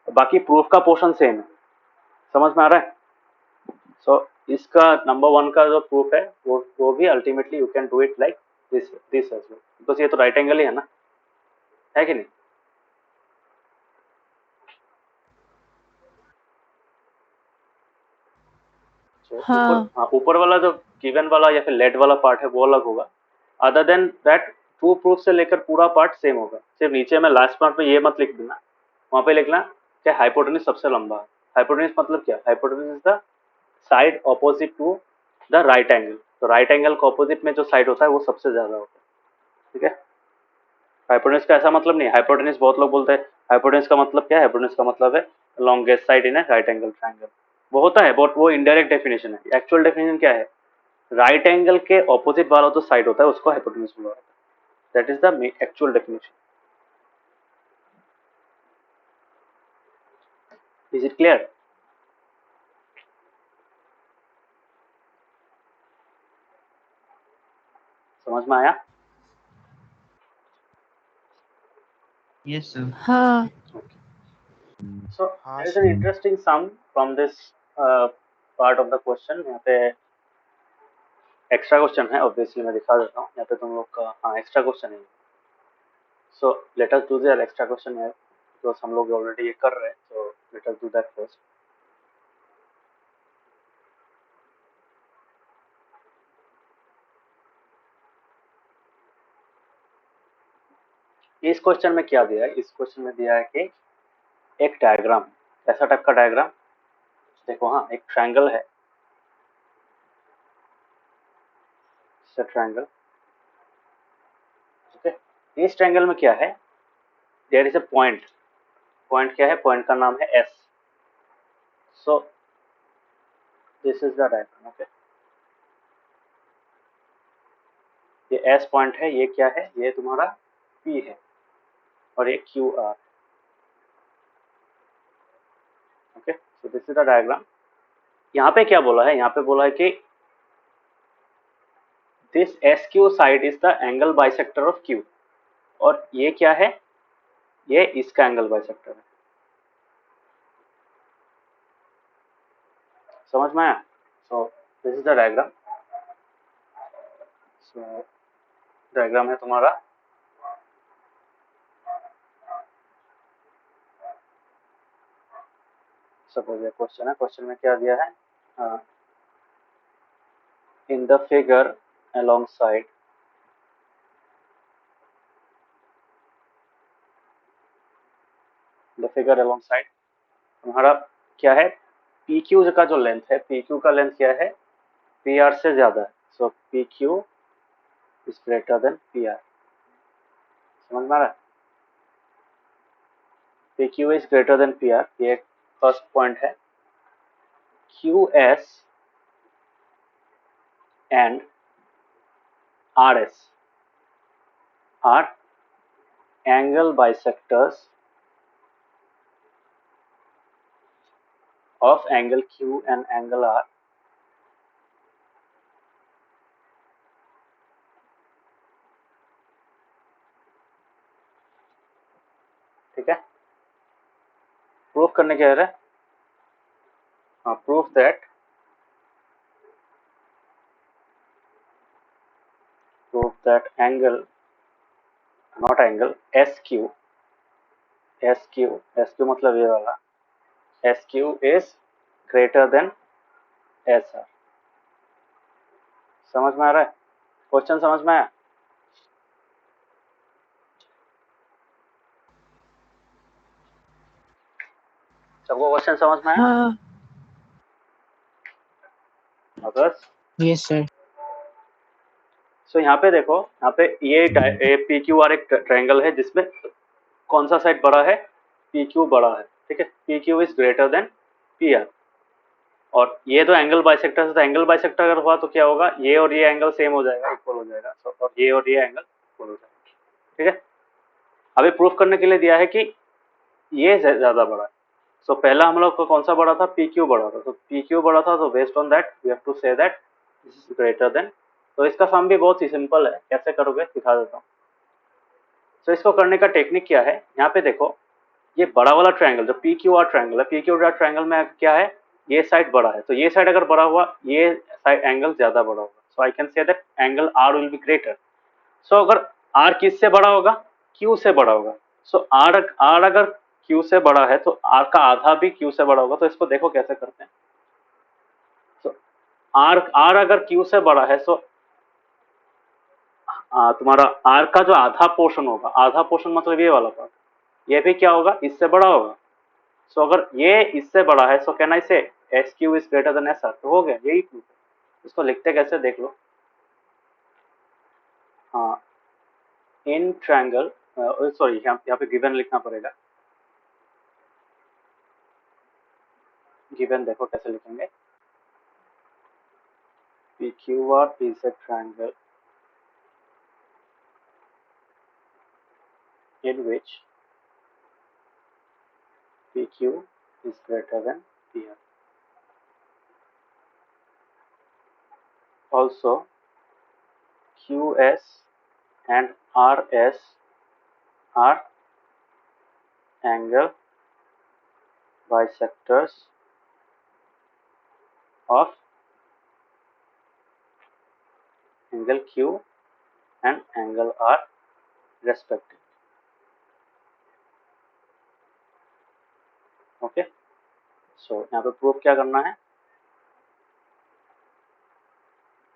बाकी प्रूफ का पोर्शन सेम है, समझ में आ रहा है, सो इसका नंबर 1 का जो प्रूफ है वो भी ultimately you can do it like this as well, because ये तो राइट एंगल ही है ना, है कि नहीं, हाँ ऊपर वाला जो गिवन वाला या फिर लेट वाला पार्ट है वो अलग होगा, other than that to proof से लेकर पूरा पार्ट सेम होगा, सिर्फ नीचे में लास्ट पार्ट में ये मत लिख देना, वहां पे लिखना कि हाइपोटेन्यूज सबसे लंबा है, हाइपोटेन्यूज मतलब क्या, hypotenuse is the side opposite to the right angle, तो राइट एंगल को ऑपोजिट में जो साइड होता है वो सबसे ज्यादा होता है, ठीक है, हाइपोटेन्यूज का ऐसा मतलब नहीं, हाइपोटेन्यूज बहुत लोग बोलते हैं हाइपोटेन्यूज का मतलब क्या है, हाइपोटेन्यूज का मतलब है लॉन्गेस्ट साइड इन ए राइट एंगल ट्रायंगल, वो होता है बट वो इनडायरेक्ट डेफिनेशन है, एक्चुअल डेफिनेशन क्या है, राइट एंगल के ऑपोजिट वाला जो साइड होता है उसको हाइपोटेन्यूज बोला जाता है, that is the actual definition, is it clear, समझ में आया, यस सर। हाँ so there is an interesting sum from this part of the question, यहाँ पे एक्स्ट्रा क्वेश्चन है, ऑब्वियसली मैं दिखा देता हूँ, यहाँ पे तुम लोग का हाँ एक्स्ट्रा क्वेश्चन है, so let us do the extra question है, बिकॉज हम लोग ऑलरेडी ये कर रहे हैं, सो let us do that first, इस क्वेश्चन में क्या दिया है, इस क्वेश्चन में दिया है कि एक डायग्राम, ऐसा टाइप का डायग्राम, देखो हाँ एक ट्रायंगल है, ट्रायंगल, ओके, इस ट्रायंगल में क्या है, there is a point, point क्या है, पॉइंट का नाम है S, so this is the diagram, okay, ये एस पॉइंट है, ये क्या है, ये तुम्हारा पी है और ये Q R, okay, so this is the diagram, यहाँ पे क्या बोला है, यहाँ पे बोला है कि this S Q side is the angle bisector of Q, और ये क्या है, ये इसका एंगल बाइसेक्टर है, समझ में आया, so this is the diagram, so diagram है तुम्हारा, सपोज ये क्वेश्चन है, क्वेश्चन में क्या दिया है, in the figure alongside the figure alongside तुम्हारा क्या है, पी क्यू का जो लेंथ है, पी क्यू का लेंथ क्या है, पी आर से ज्यादा है, so P Q is greater than P R, समझ में आ रहा है, P Q is greater than P R, ये फर्स्ट पॉइंट है, Q S and R S are angle bisectors of angle Q and angle R ठीक है, proof करने क्या है, हाँ proof that angle not angle SQ मतलब ये वाला SQ is greater than SR। समझ में आ रहा है, क्वेश्चन समझ में आया, सबको क्वेश्चन समझ में आया? हाँ अगर यस सर। सो यहाँ पे देखो, यहाँ पे ये पी क्यू आर एक ट्रायंगल है जिसमें कौन सा साइड बड़ा है, पी क्यू बड़ा है, ठीक है, P Q is greater than P are. और ये तो एंगल बाइसेक्टर है, तो एंगल बाइसेक्टर अगर हुआ तो क्या होगा, ये और ये एंगल सेम हो जाएगा, इक्वल हो जाएगा, और ये एंगल इक्वल हो जाएगा, ठीक है। अभी प्रूफ करने के लिए दिया है कि ये ज्यादा बड़ा है। सो पहला हम लोग को कौन सा बड़ा था, पी क्यू बड़ा था, तो पी क्यू बड़ा था, तो based on that we have to say that this is greater than. तो इसका सम भी बहुत ही सिंपल है, कैसे करोगे दिखा देता हूँ। तो इसको करने का टेक्निक क्या है, यहाँ पे देखो, ये बड़ा वाला ट्रायंगल जो पी क्यू आर ट्रायंगल है, पी क्यू आर ट्रायंगल में क्या है, ये साइड बड़ा है, तो ये साइड अगर बड़ा हुआ, ये साइड एंगल ज्यादा बड़ा होगा, so I can say that angle R will be greater. So अगर आर किससे बड़ा होगा, क्यू से बड़ा होगा, सो आर अगर क्यू से बड़ा है तो आर का आधा भी क्यू से बड़ा होगा। तो इसको देखो कैसे करते हैं, तो आर अगर क्यू से बड़ा है, सो तुम्हारा आर का जो आधा पोर्शन होगा, आधा पोर्शन मतलब ये वाला पार्ट, ये भी क्या होगा, इससे बड़ा होगा। सो अगर ये इससे बड़ा है, सो कैन आई से S Q is greater then S R, तो हो गया, यही प्रूफ है। इसको लिखते कैसे देख लो, हाँ, इन ट्रायंगल, सॉरी यहाँ पे गिवन लिखना पड़ेगा, गिवन देखो कैसे लिखेंगे, PQR is a triangle in which PQ is greater than PR. Also, QS and RS are angle bisectors of angle Q and angle R respectively. Okay, so यहाँ पे proof क्या करना है,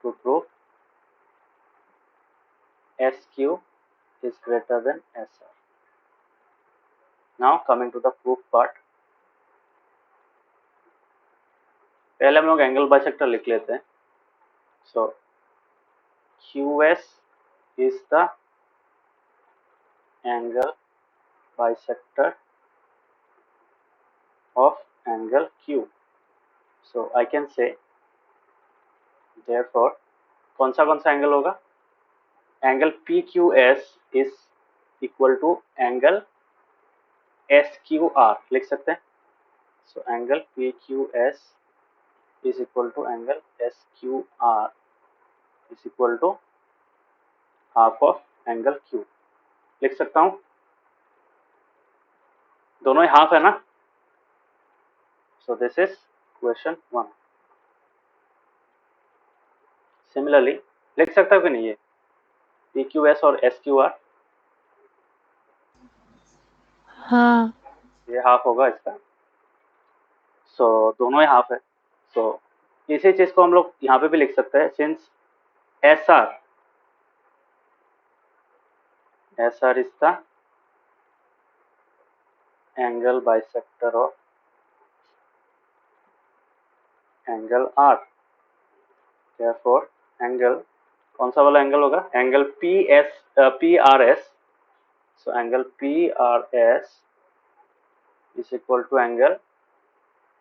to proof SQ is greater than SR. Now coming to the proof part, पहले हम लोग angle bisector लिख लेते हैं। सो QS is the angle bisector of angle Q. So I can say therefore कौन सा एंगल होगा, angle PQS is equal to angle SQR लिख सकते हैं। So angle PQS is equal to angle SQR is equal to half of angle Q लिख सकता हूँ, दोनों ही हाफ है ना। सो दिस इज क्वेश्चन 1। सिमिलरली लिख सकता हूँ कि नहीं, ये PQS और SQR, हाँ ये हाफ होगा इसका, सो दोनों ही हाफ है। सो इसी चीज को हम लोग यहाँ पे भी लिख सकते हैं, since SR is the angle bisector of angle R, therefore angle कौन सा वाला एंगल होगा, angle PRS, so angle PRS is equal to angle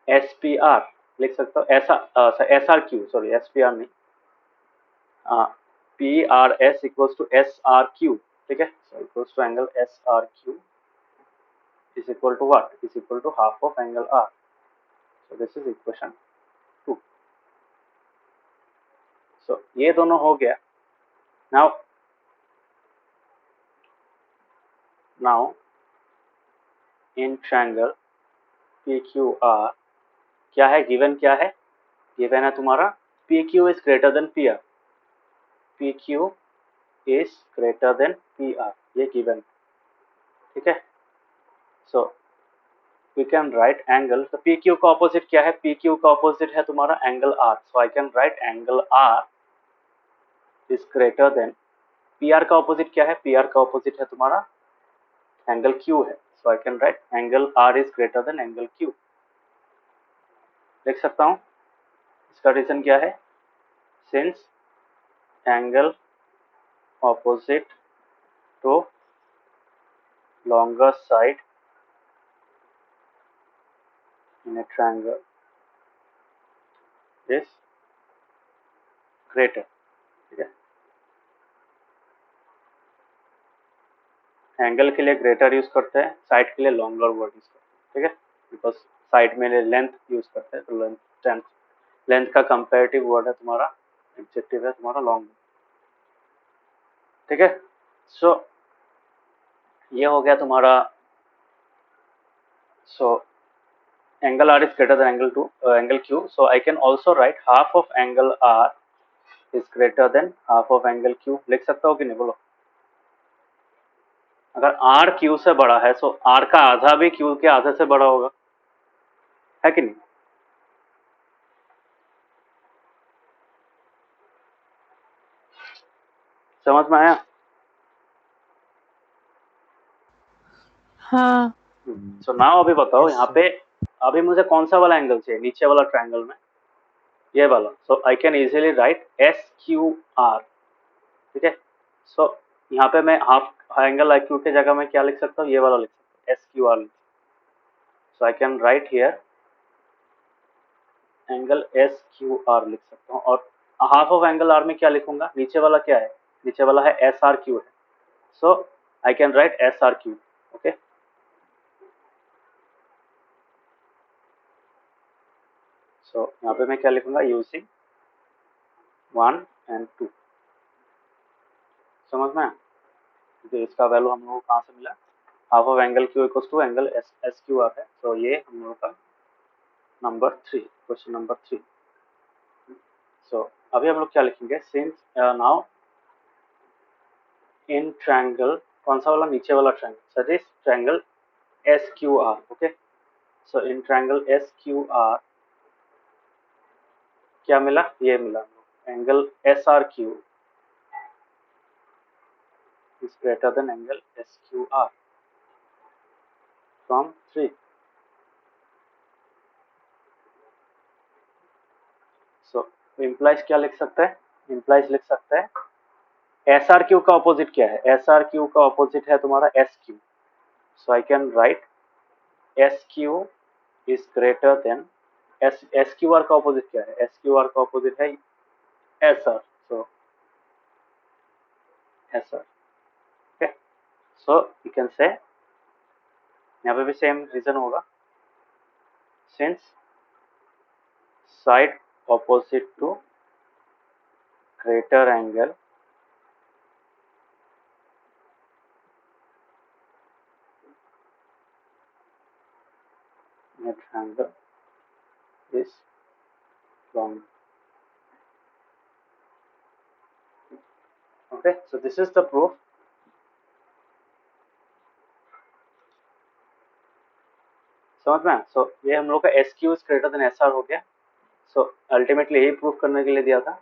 SPR लिख सकता हूँ, SRQ, सॉरी SPR नहीं, PRS इक्वल्स टू SRQ, ठीक है. So equals to angle SRQ is equal to what? Is equal to half of angle R. So this is equation 2. So ये दोनों हो गया. Now in triangle PQR क्या है, given क्या है? गिवन है तुम्हारा PQ is greater than PR. PQ is greater than PR. ये गिवन, ठीक है. So we can write angle. तो PQ का ऑपोजिट क्या है? PQ का ऑपोजिट है तुम्हारा angle R. So I can write angle R is greater than PR का ऑपोजिट क्या है? PR का ऑपोजिट है तुम्हारा एंगल Q है. So I can write angle R is greater than angle Q. लिख सकता हूँ. इसका रीजन क्या है? Since angle opposite to longer side in a triangle is greater. ठीक है. एंगल के लिए ग्रेटर यूज करते हैं, साइड के लिए लॉन्गर वर्ड यूज करते हैं. ठीक है. बिकॉज साइड में लेंथ यूज करते हैं, तो लेंथ का कंपेरेटिव वर्ड है तुम्हारा, एडजेक्टिव है तुम्हारा लॉन्ग. ठीक है. सो ये हो गया तुम्हारा. सो angle R is greater than angle Q. So I can also write half of angle R is greater than half of angle Q. लिख सकता हो कि नहीं बोलो? अगर R Q से बड़ा है तो R का आधा भी Q के आधे से बड़ा होगा, है कि नहीं? समझ में आया? हाँ. सो नाउ अभी बताओ यहाँ पे अभी मुझे कौन सा वाला एंगल चाहिए? नीचे वाला ट्रायंगल में ये वाला. So I can easily write SQR. ठीक है. सो यहाँ पे मैं हाफ एंगल IQ के जगह में क्या लिख सकता हूँ? ये वाला लिख सकता हूँ, SQR. So I can right here angle SQR लिख सकता हूँ. और हाफ ऑफ एंगल R में क्या लिखूंगा? नीचे वाला क्या है? नीचे वाला है SRQ है. So I can write SRQ. Okay. So यहाँ पे मैं क्या लिखूंगा? Using 1 and 2. समझ में? तो इसका वैल्यू हम लोगों को कहाँ से मिला? Half of angle Q equals to angle SQR है. तो ये हम लोगों का नंबर 3, क्वेश्चन नंबर 3. सो अभी हम लोग क्या लिखेंगे? सिंस नाउ इन ट्रायंगल, कौन सा वाला? नीचे वाला triangle, so this triangle SQR. Okay. So in triangle SQR क्या मिला? ये मिला angle SRQ is greater than angle SQR from 3. So implies क्या लिख सकते हैं? implies लिख सकते हैं SRQ का ऑपोजिट क्या है? SRQ का ऑपोजिट है तुम्हारा SQ. So I can write SQ is greater than SQR का ऑपोजिट क्या है? SQR का ऑपोजिट है SR. So SR. Okay. So you can say यहाँ पे भी सेम रीजन होगा. Since side opposite to greater angle in a triangle is long. Okay, so this is the proof. समझ में? सो ये हम लोग का SQ is greater than SR हो गया. सो अल्टीमेटली यही प्रूफ करने के लिए दिया था.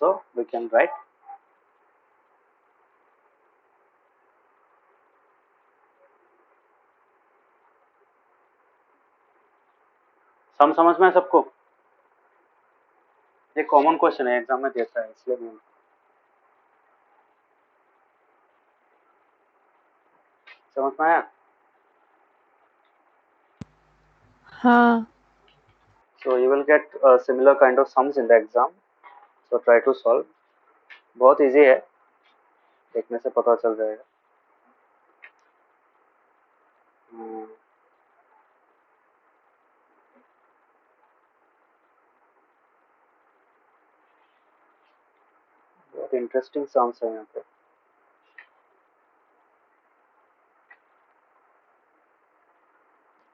सो वी कैन राइट सम. समझ में सबको? ये कॉमन क्वेश्चन है, एग्जाम में देता है, इसलिए मैं समझ में आया? हाँ. So you will get similar kind of sums in the exam. So try to solve. बहुत इजी है, देखने से पता चल जाएगा. बहुत इंटरेस्टिंग सम्स है यहाँ पे।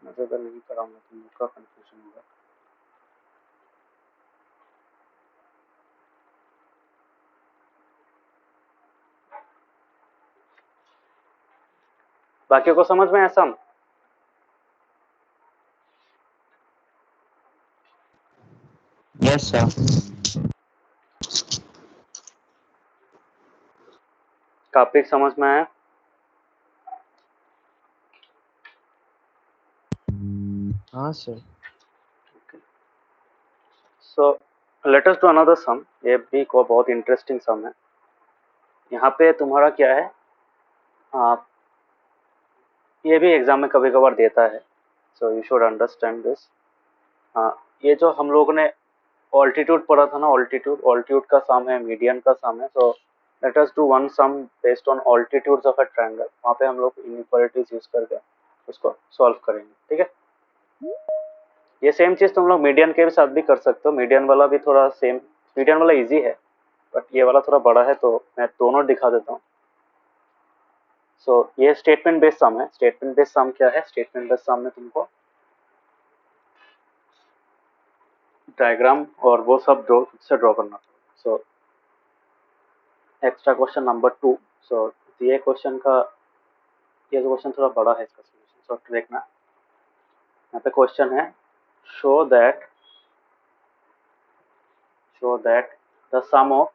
मैं अगर नहीं कराऊंगा तो मुझका कंफ्यूजन होगा। बाकी को समझ में आया सम? Yes sir. काफी समझ में आया? हाँ sir. So let us do another sum. ये भी को बहुत इंटरेस्टिंग सम है। यहाँ पे तुम्हारा क्या है, आप ये भी एग्जाम में कभी कभार देता है, so you should understand this. हाँ, ये जो हम लोगों ने ऑल्टीट्यूड पढ़ा था ना, ऑल्टीट्यूड ऑल्टीट्यूड का सम है, मीडियन का सम है। So let us do one sum based on altitudes of a triangle. वहाँ पे हम लोग इनइक्वालिटीज यूज करके उसको सॉल्व करेंगे, ठीक है। ये सेम चीज तुम लोग मीडियन के भी साथ भी कर सकते हो। मीडियन वाला भी थोड़ा सेम, मीडियन वाला इजी है बट ये वाला थोड़ा बड़ा है, तो मैं दोनों दिखा देता हूँ। सो ये स्टेटमेंट बेस्ड सम है। स्टेटमेंट बेस्ड सम क्या है? स्टेटमेंट बेस्ड सम में तुमको डायग्राम और वो सब ड्रॉ करना। So extra question number 2। सो ये क्वेश्चन का, ये क्वेश्चन थोड़ा बड़ा है, इसका सोल्यूशन सो देखना। यहाँ पे क्वेश्चन है, show that the sum of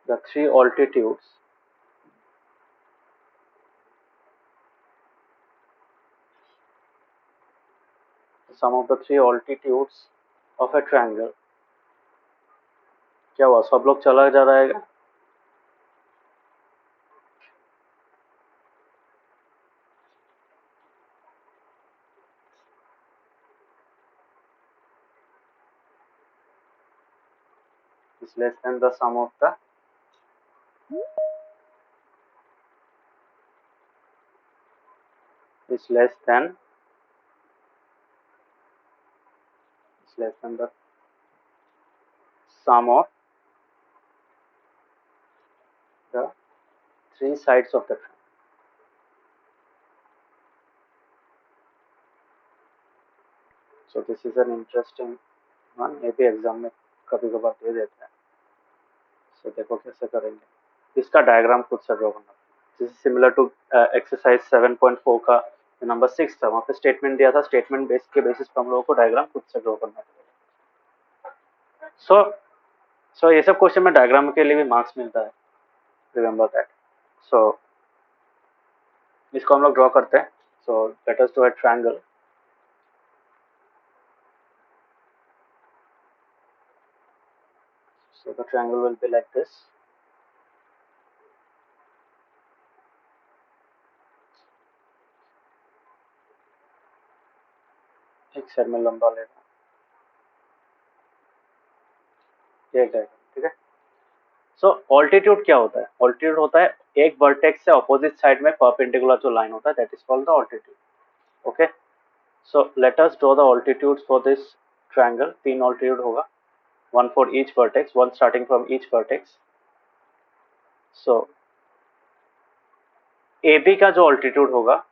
the three altitudes of a triangle। क्या हुआ, सब लोग चला जा रहा है? is less than the sum of the is less than the sum of the three sides of the triangle। So this is an interesting one। ये भी एग्जाम में कभी कभार दे देता है। सो देखो कैसे करेंगे। इसका डायग्राम खुद से ड्रॉ करना। This is similar to exercise 7.4 का नंबर 6 था। वहाँ पे स्टेटमेंट दिया था, स्टेटमेंट बेस के बेसिस पर हम लोगों को डायग्राम खुद से ड्रॉ करना पड़ेगा। सो ये सब क्वेश्चन में डायग्राम के लिए भी मार्क्स मिलता है, रिमेंबर दैट। सो इसको हम लोग ड्रॉ करते हैं। सो let us draw a triangle. So the triangle will be like this। एक साइड में लंबा लेगा, ये डायग्राम, ठीक है। सो ऑल्टीट्यूड क्या होता है? ऑल्टीट्यूड होता है एक वर्टेक्स से अपोजिट साइड में परपेंडिकुलर जो लाइन होता है, that is called the altitude. Okay, so let us draw the altitudes for this triangle. 3 altitude होगा, one for each vertex, one starting from each vertex. So A B का जो altitude होगा,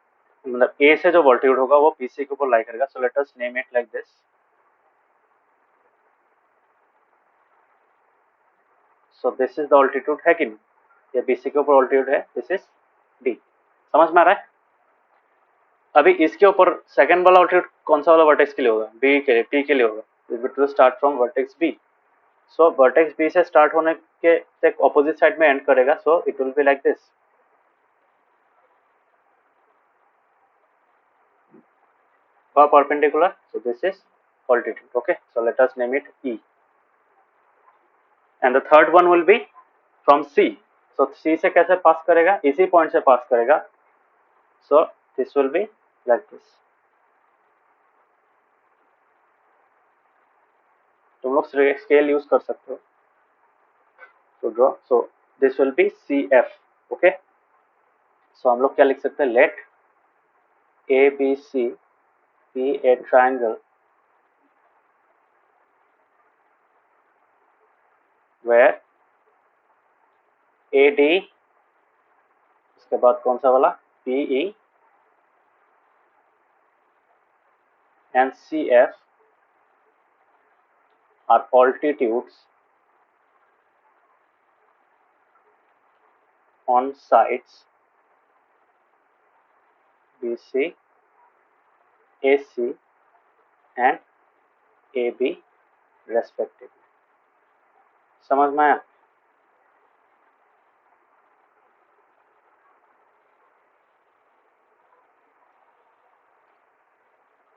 मतलब ए से जो ऑल्टीट्यूड होगा वो बी सी के ऊपर लाई करेगा। सो let us name it like this. So this is the altitude है कि नहीं? ये बी सी के ऊपर ऑल्टीट्यूड है, दिस इज डी। समझ में आ रहा है? अभी इसके ऊपर सेकंड वाला ऑल्टीट्यूड कौन सा वाला वर्टेक्स के लिए होगा? बी के लिए, पी के लिए होगा। It will start from vertex B. So vertex B से स्टार्ट होने के से ऑपोजिट साइड में एंड करेगा। So it will be like this, perpendicular। So this is altitude। Okay, so let us name it E। And the third one will be from C। So C से कैसे पास करेगा? इसी point से पास करेगा। So this will be like this। तुम लोग scale use कर सकते हो to draw। So this will be CF। Okay, सो हम लोग क्या लिख सकते हैं, let A B C B A triangle where A D, इसके बाद कौन सा वाला, P E and C F R altitudes on sides BC, AC and AB respectively. समझ में आया?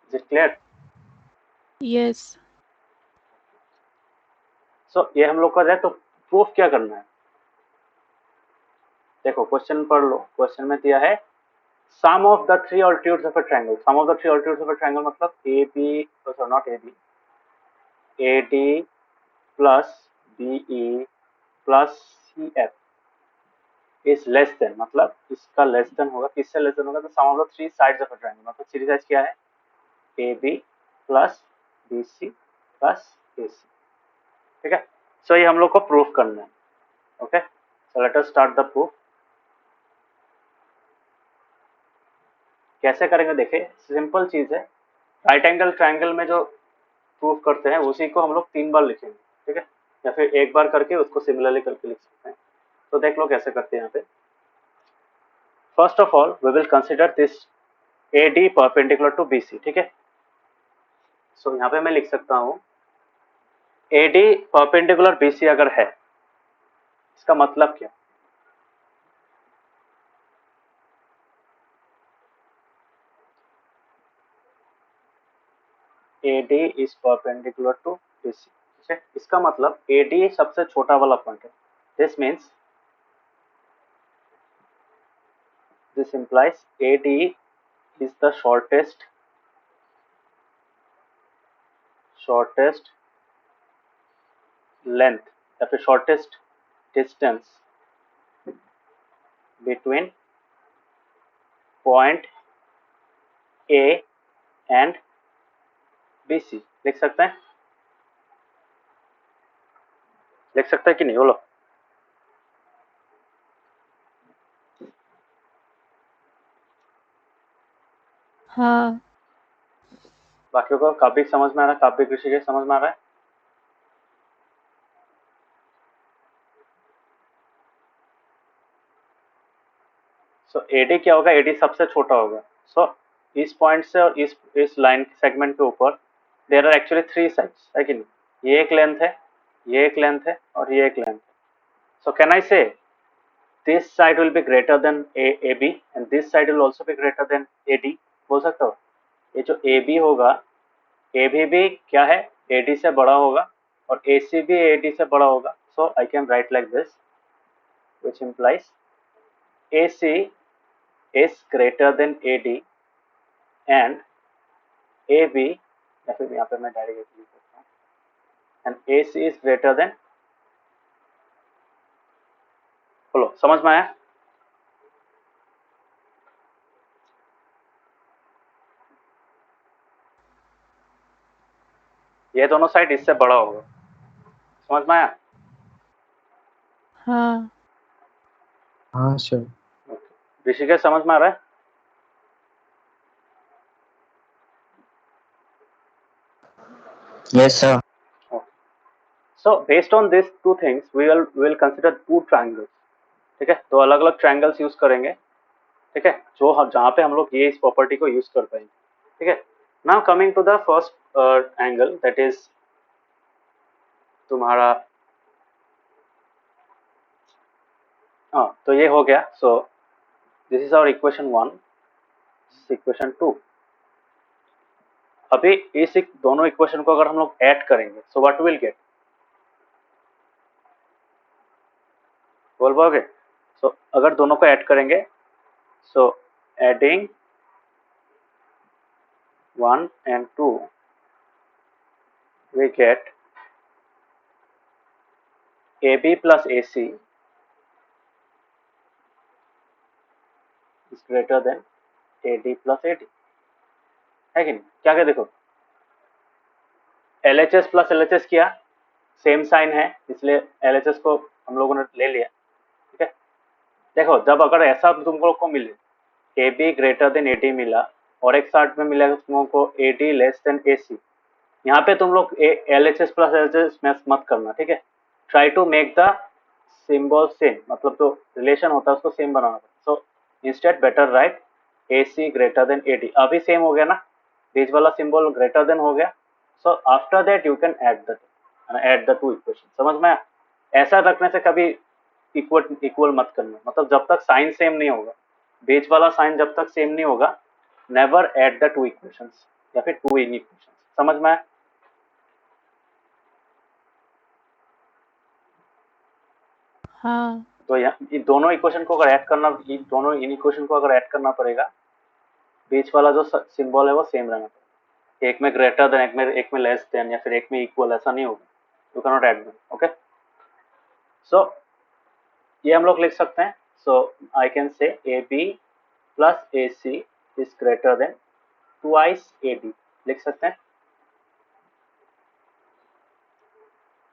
Is it clear? yes, So ये हम लोग का है, तो प्रूफ क्या करना है, देखो क्वेश्चन पढ़ लो। क्वेश्चन में दिया है sum of the three altitudes of a triangle. Sum of the three altitudes of a triangle मतलब A B, sorry not A B, A D plus B E plus C F is less than, मतलब इसका less than होगा, किससे less than होगा, तो sum of the three sides of a triangle, मतलब three sides क्या है, A B plus B C plus A C. ठीक है, सो ये हम लोग को प्रूफ करना है। Okay, so let us start the proof. कैसे करेंगे, देखिए सिंपल चीज है, राइट एंगल ट्रायंगल में जो प्रूफ करते हैं उसी को हम लोग 3 बार लिखेंगे। ठीक है, या फिर एक बार करके उसको सिमिलरली करके लिख सकते हैं। तो देख लो कैसे करते हैं यहाँ पे। First of all we will consider this A D perpendicular to B C. ठीक है, सो यहाँ पे मैं लिख सकता हूँ A D perpendicular B C अगर है, इसका मतलब क्या, A D is perpendicular to B C. ठीक है, इसका मतलब ए डी सबसे छोटा वाला पॉइंट है। This means this implies AD is the shortest length या फिर shortest distance between point A and BC। लिख सकते हैं, लिख सकते हैं कि नहीं, बोलो। हाँ, बाकियों को काव्य समझ में आ रहा है, काव्य ऋषिकेश समझ में आ रहा है। सो एडी क्या होगा, एडी सबसे छोटा होगा। सो इस पॉइंट से और इस लाइन सेगमेंट के ऊपर there are actually three sides, है कि नहीं, ये एक लेंथ है, ये एक लेंथ है और ये एक लेंथ है। सो कैन आई से this side will be greater than AB and this side will also be greater than AD, बोल सकते हो। ये जो AB होगा, AB भी क्या है, AD से बड़ा होगा और AC भी AD से बड़ा होगा। So I can write like this, which implies AC is greater than AD and AB, या फिर यहाँ पे मैं डायरेक्ट लिख सकता हूँ, and AC is greater than, बोलो समझ में आया? ये दोनों साइड इससे बड़ा होगा, समझ में आया? हाँ, हाँ सर। ऋषिकेश समझ में आ रहा है? Yes sir. Okay. So based on these two things we will consider two triangles। ठीक है, तो अलग अलग ट्रायंगल्स यूज करेंगे। ठीक है, जो हम जहाँ पे हम लोग ये इस प्रॉपर्टी को यूज कर पाएंगे। ठीक है, now coming to the first angle that is तुम्हारा, हाँ तो ये हो गया। So this is our equation 1, equation 2। अभी इस दोनों इक्वेशन को अगर हम लोग ऐड करेंगे सो व्हाट विल गेट, बोल पाओगे? सो अगर दोनों को ऐड करेंगे, so adding 1 and 2 we get AB plus AC is greater than AD plus AD, है कि नहीं? क्या क्या देखो, LHS प्लस LHS किया, सेम साइन है इसलिए LHS को हम लोगों ने ले लिया, ठीक है। देखो जब अगर ऐसा तुम लोग को मिले AB ग्रेटर देन AD मिला और एक साथ में मिलेगा तुम लोगों को AD लेस देन AC, यहाँ पे तुम लोग LHS प्लस LHS मैच मत करना, ठीक है। Try to make the symbol same, मतलब जो रिलेशन होता है उसको सेम बनाना। So instead better write AC greater than AD, अभी सेम हो गया ना, बीच वाला सिंबल ग्रेटर देन हो गया। So after that you can add the two equation, समझ में? ऐसा रखने से कभी इक्वल मत करना, मतलब जब तक साइन सेम नहीं होगा, बीच वाला साइन जब तक सेम नहीं होगा, never add the two equations या फिर टू इन इक्वेशंस, समझ में? हाँ तो इन दोनों इक्वेशन को अगर ऐड करना, दोनों इन इक्वेशन को अगर ऐड करना पड़ेगा, बीच वाला जो सिंबल है वो सेम रहना पड़ेगा, एक में ग्रेटर देन, एक में लेस देन या फिर एक में इक्वल, ऐसा नहीं होगा, you can not add them, okay. So ये हम लोग लिख सकते हैं, so I can say AB plus AC is greater than twice AD, लिख सकते हैं,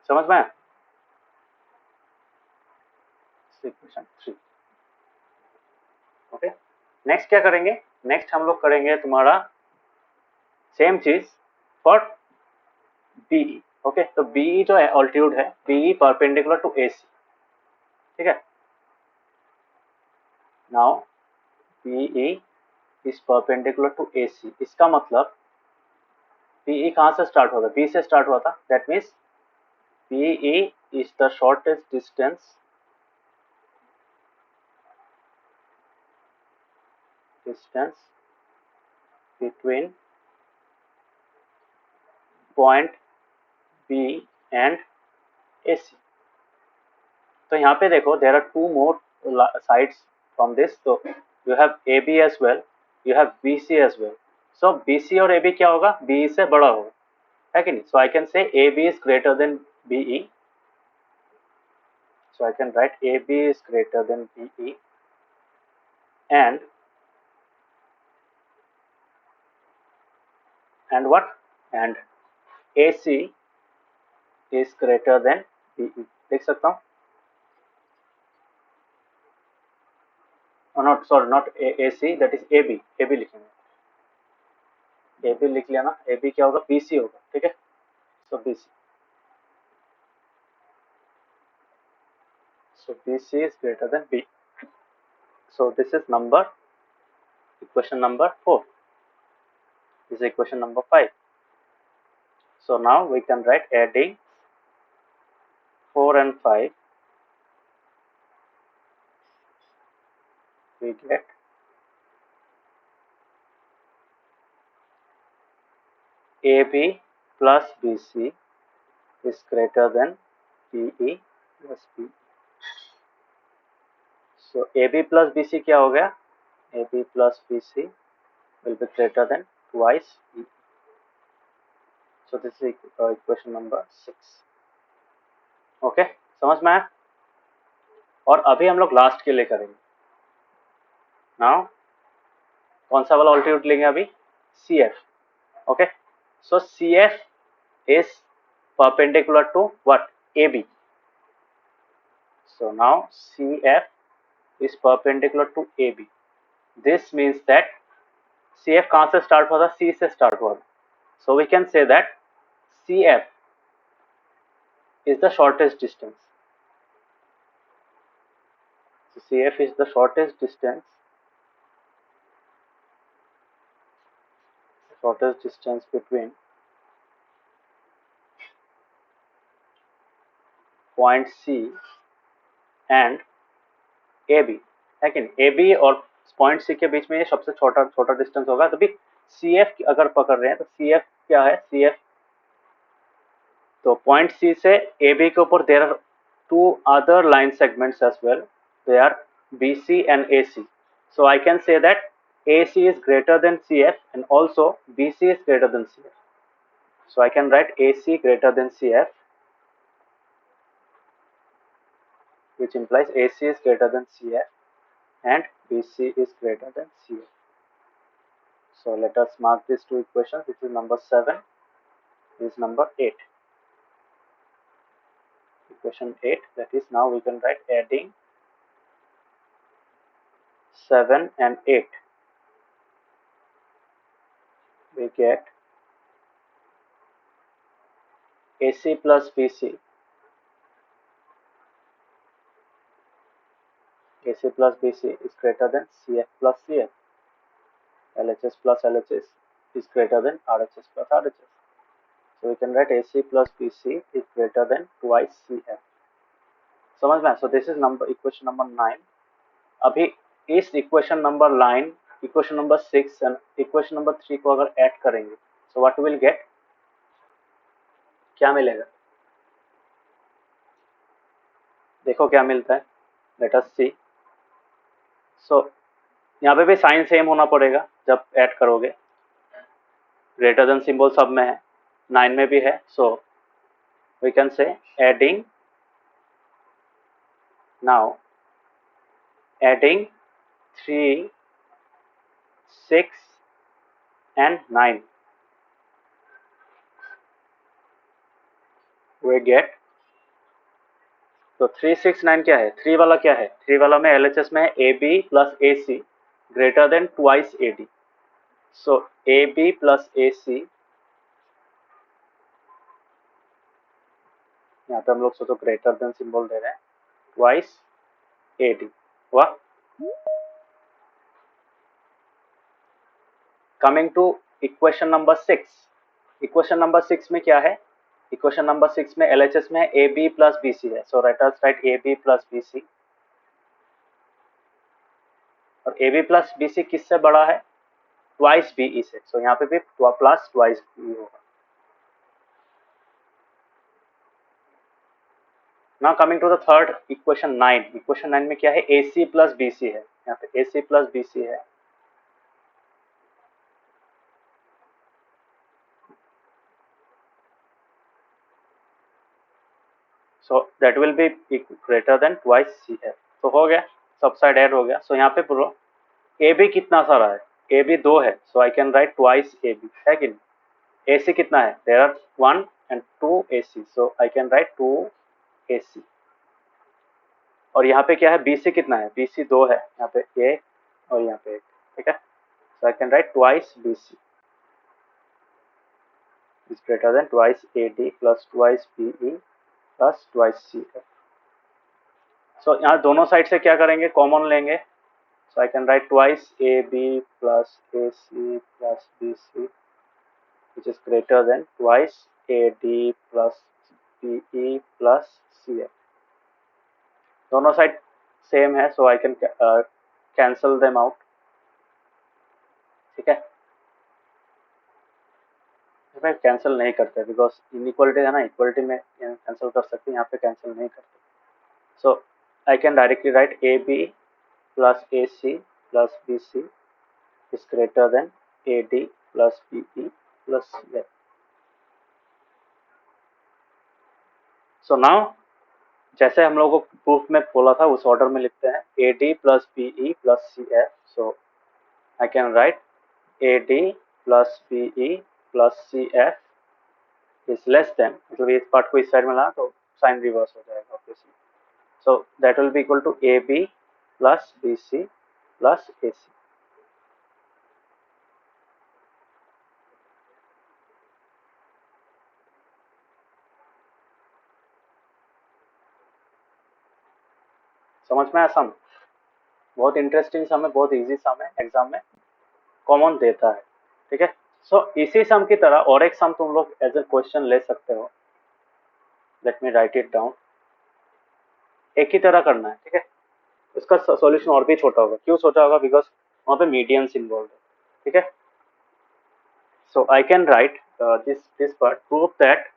समझ में? Equation 3, okay. नेक्स्ट क्या करेंगे, नेक्स्ट हम लोग करेंगे तुम्हारा सेम चीज फॉर BE, ओके। तो BE जो है ऑल्टीट्यूड है, BE परपेंडिकुलर टू AC, ठीक है। Now BE is perpendicular to AC, इसका मतलब BE कहाँ से स्टार्ट होगा, B से स्टार्ट हुआ था, that means BE is the shortest distance between point B and AC। तो यहाँ पे देखो there are two more sides from this, तो you have AB as well, you have BC as well. So BC और AB क्या होगा, BE से बड़ा होगा, है कि नहीं? So I can say AB is greater than BE, so I can write AB is greater than BE and what, and AC is greater than BE, लिख सकता हूँ, not sorry not AC, that is AB, AB लिखेंगे, AB लिख लिया ना, AB क्या होगा, BC होगा, ठीक है। सो BC, so BC is greater than B, so this is number, equation number 4, this is equation number 5. So now we can write adding 4 and 5, we get AB plus BC is greater than BE plus B. So AB plus BC क्या हो गया, AB plus BC will be greater than twice E. So this is equation number 6. Okay, समझ में आया? और अभी हम लोग लास्ट के लिए करेंगे। नाउ कौन सा वाला ऑल्टीट्यूड लेंगे अभी, CF, okay. So CF is perpendicular to what, AB. So now CF is perpendicular to AB. This means that CF कहाँ से स्टार्ट हुआ था, C से स्टार्ट हुआ था। So we can say that CF is the shortest distance. So CF is the shortest distance between point C and AB, है कि नहीं? AB और पॉइंट C के बीच में ये सबसे छोटा डिस्टेंस होगा। तो भी CF अगर पकड़ रहे हैं तो CF क्या है, CF तो पॉइंट C से AB के ऊपर there are two other line segments as well, they are BC and AC. So I can say that AC is greater than CF and also BC is greater than CF. So I can write AC greater than CF, which implies AC is greater than CF and BC is greater than CF. So let us mark these two equations. This is number 7. This is number 8. Equation 8, that is, now we can write adding 7 and 8. We get AC plus BC. AC plus BC is greater than CF plus CF. LHS plus LHS is greater than RHS plus RHS. So we can write AC plus BC is greater than twice CF. समझ में? So this is equation number 9. अभी इस equation number 9, equation number 6 and equation number 3 को अगर add करेंगे, so what we will get? क्या मिलेगा? देखो क्या मिलता है. Let us see. So यहाँ पे भी साइन सेम होना पड़ेगा जब ऐड करोगे. ग्रेटर देन सिंबल सब में है, 9 में भी है. So we can say adding, now adding 3, 6 and 9, we get. तो 3, 6, 9 क्या है? 3 वाला क्या है? 3 वाला में LHS में है AB plus AC greater than twice AD. सो AB प्लस AC, यहाँ पे हम लोग सोचो ग्रेटर देन सिंबल दे रहे हैं, ट्वाइस AD. वाह. Coming to equation number 6. Equation number 6 में क्या है? इक्वेशन नंबर 6 में LHS में AB प्लस BC है. सो राइट AB प्लस BC, और AB प्लस BC किससे बड़ा है? ट्वाइस BE से. सो यहाँ पे भी प्लस ट्वाइस BE होगा. Now coming to the third equation 9. Equation 9 में क्या है? AC प्लस BC है. यहाँ पे AC प्लस BC है. So that will be greater than twice CF. तो हो गया, सब साइड ऐड हो गया. सो यहाँ पे पूरा AB कितना सारा है? AB 2 है. So I can write twice AB, है कि नहीं? AC कितना है? There are 1 and 2 AC. So I can write 2 AC. और यहाँ पे क्या है? BC कितना है? BC 2 है. यहाँ पे 1 और यहाँ पे 1. ठीक है. So I can write twice BC is greater than twice AD plus twice BE plus twice CF. So यहाँ दोनों साइड से क्या करेंगे? कॉमन लेंगे. So I can write twice AB plus AC plus BC which is greater than twice AD plus BE plus CF. दोनों side same है, so I can cancel them out. ठीक है. कैंसिल नहीं करते बिकॉज इनइक्वालिटी है ना, equality में cancel कर सकते हैं, यहाँ पे कैंसिल नहीं करते. So I can directly write AB plus AC plus BC is greater than AD plus BE plus CF. So now जैसे हम लोगों को प्रूफ में बोला था उस ऑर्डर में लिखते हैं AD plus BE plus CF. So I can write AD plus BE plus CF is less than, मतलब इस पार्ट को इस साइड में लाना तो साइन रिवर्स हो जाएगा obviously. So that will be equal to AB plus BC plus AC. समझ में आया सम? बहुत इंटरेस्टिंग सम है, बहुत इजी सम है, एग्जाम में कॉमन देता है. ठीक है. सो इसी सम की तरह और एक सम तुम लोग एज ए क्वेश्चन ले सकते हो. Let me right it down. एक ही तरह करना है. ठीक है. इसका सॉल्यूशन और भी छोटा होगा. क्यों छोटा होगा? बिकॉज वहां पे मीडियंस इन्वॉल्व है. ठीक है. So I can write this part, prove that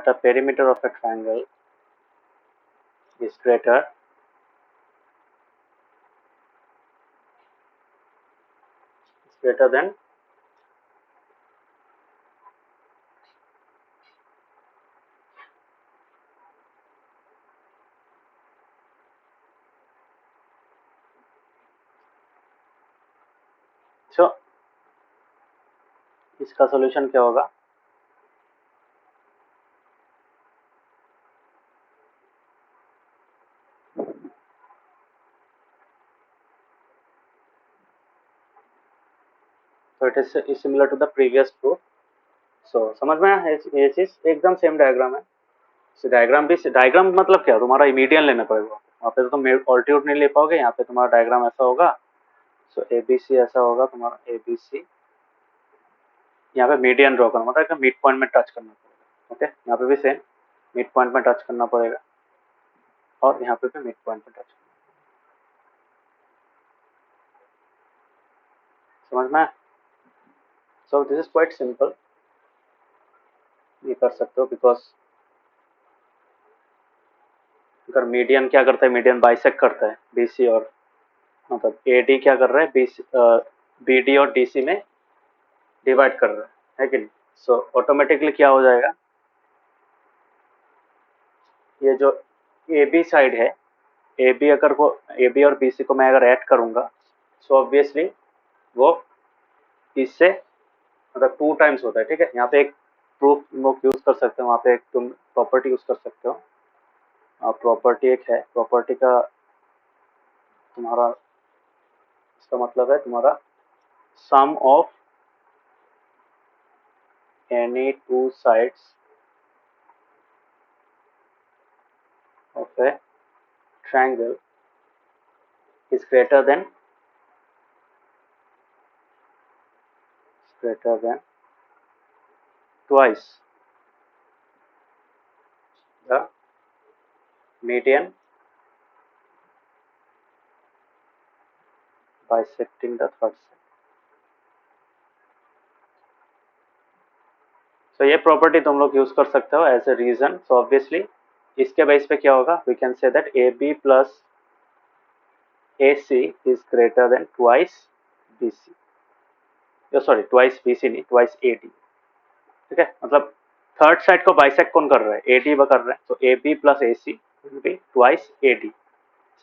the perimeter of a triangle is greater than so इसका सॉल्यूशन क्या होगा? So it is similar to the previous proof. So समझ में आया? ये चीज एकदम सेम डायग्राम है. So डायग्राम मतलब क्या? तुम्हारा मीडियन लेना पड़ेगा. वहाँ पे तो तुम ऑल्टीट्यूड नहीं ले पाओगे. यहाँ पे तुम्हारा डायग्राम ऐसा होगा. सो ABC ऐसा होगा तुम्हारा ABC. यहाँ पे मीडियन ड्रॉ करना मतलब मिड पॉइंट में टच करना पड़ेगा. ओके, यहाँ पे भी सेम मिड पॉइंट में टच करना पड़ेगा और यहाँ पे भी मिड पॉइंट में टच करना. समझ में? सो दिस इज क्वाइट सिंपल. ये कर सकते हो बिकॉज अगर मीडियन क्या करता है, मीडियन बाइसेक्ट करता है BC और मतलब AD क्या कर रहा है BD और DC में डिवाइड कर रहा है कि नहीं. सो ऑटोमेटिकली क्या हो जाएगा, ये जो AB साइड है AB और BC को मैं अगर ऐड करूंगा सो ऑब्वियसली वो इससे मतलब 2 टाइम्स होता है. ठीक है, यहाँ पे एक प्रूफ लोग यूज कर सकते हो, वहाँ पे एक तुम प्रॉपर्टी यूज कर सकते हो. प्रॉपर्टी एक है, प्रॉपर्टी का तुम्हारा इसका मतलब है तुम्हारा sum of any 2 sides of a triangle is greater than twice the median bisecting the third side. So ये प्रॉपर्टी तुम लोग यूज कर सकते हो as a reason. So obviously इसके बेस पे क्या होगा, we can say that AB plus AC is greater than twice BC. Sorry twice BC नहीं, ट्वाइस AD. ठीक है, मतलब थर्ड साइड को बाइसेक्ट कौन कर रहा है? AD कर रहा है. तो AB plus AC will be twice AD.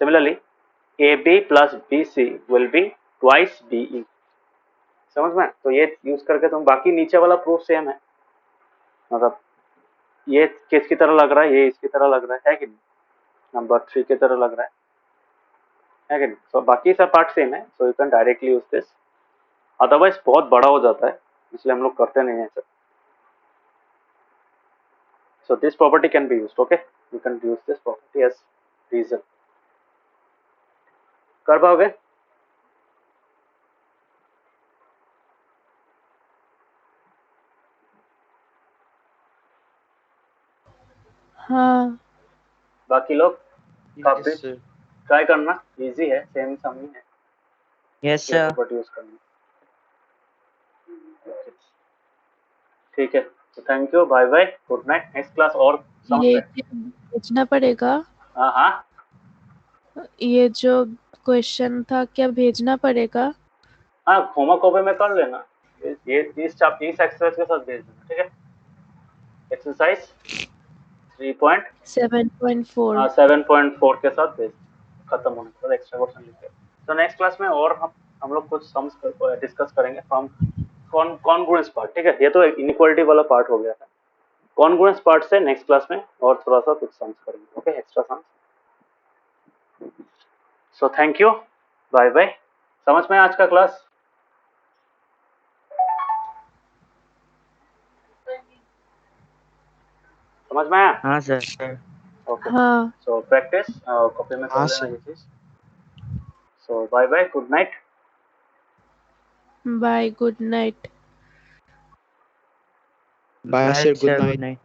Similarly AB plus BC will be twice BE. समझ में? तो ये यूज करके तुम बाकी नीचे वाला प्रूफ सेम है. मतलब ये किसकी तरह लग रहा है, ये इसकी तरह लग रहा है कि नहीं? नंबर 3 की तरह लग रहा है कि नहीं? सो बाकी सब पार्ट सेम है. So you can directly use this. Otherwise बहुत बड़ा हो जाता है, इसलिए हम लोग करते नहीं है sir. So this property can be used. Okay, you can use this property as reason. कर पाओगे? हाँ. बाकी लोग काफी Yes, sir. ट्राई करना, इजी है, सेम सम ही है. Yes, ये sir. प्रॉपर्टी यूज करना. ठीक है, तो thank you, bye bye, good night. Next class और सम ये है. भेजना पड़ेगा. हाँ हाँ ये जो क्वेश्चन था क्या भेजना पड़ेगा? हाँ, होमवर्क कॉपी में कर लेना. ये इस एक्सरसाइज के साथ भेज देना. ठीक है, एक्सरसाइज 7.4. 7.4 के साथ भेज, खत्म होने के बाद एक्स्ट्रा क्वेश्चन लिख के. तो नेक्स्ट क्लास में और हम लोग कुछ सम्स डिस्कस करेंगे फ्रॉम कॉन्ग्रुएंस पार्ट. ठीक है, ये तो इनइक्वालिटी वाला पार्ट हो गया था. कॉन्ग्रुएंस पार्ट से नेक्स्ट क्लास में और थोड़ा सा कुछ सम्स करेंगे. Okay, extra sums. So thank you, bye bye. समझ में आज का क्लास? समझ में आया? हाँ सर. ओके, हाँ. सो प्रैक्टिस कॉपी में कर हाँ, लेना sir. ये चीज. So bye bye, good night. Bye, good night. Bye, sir. Good night.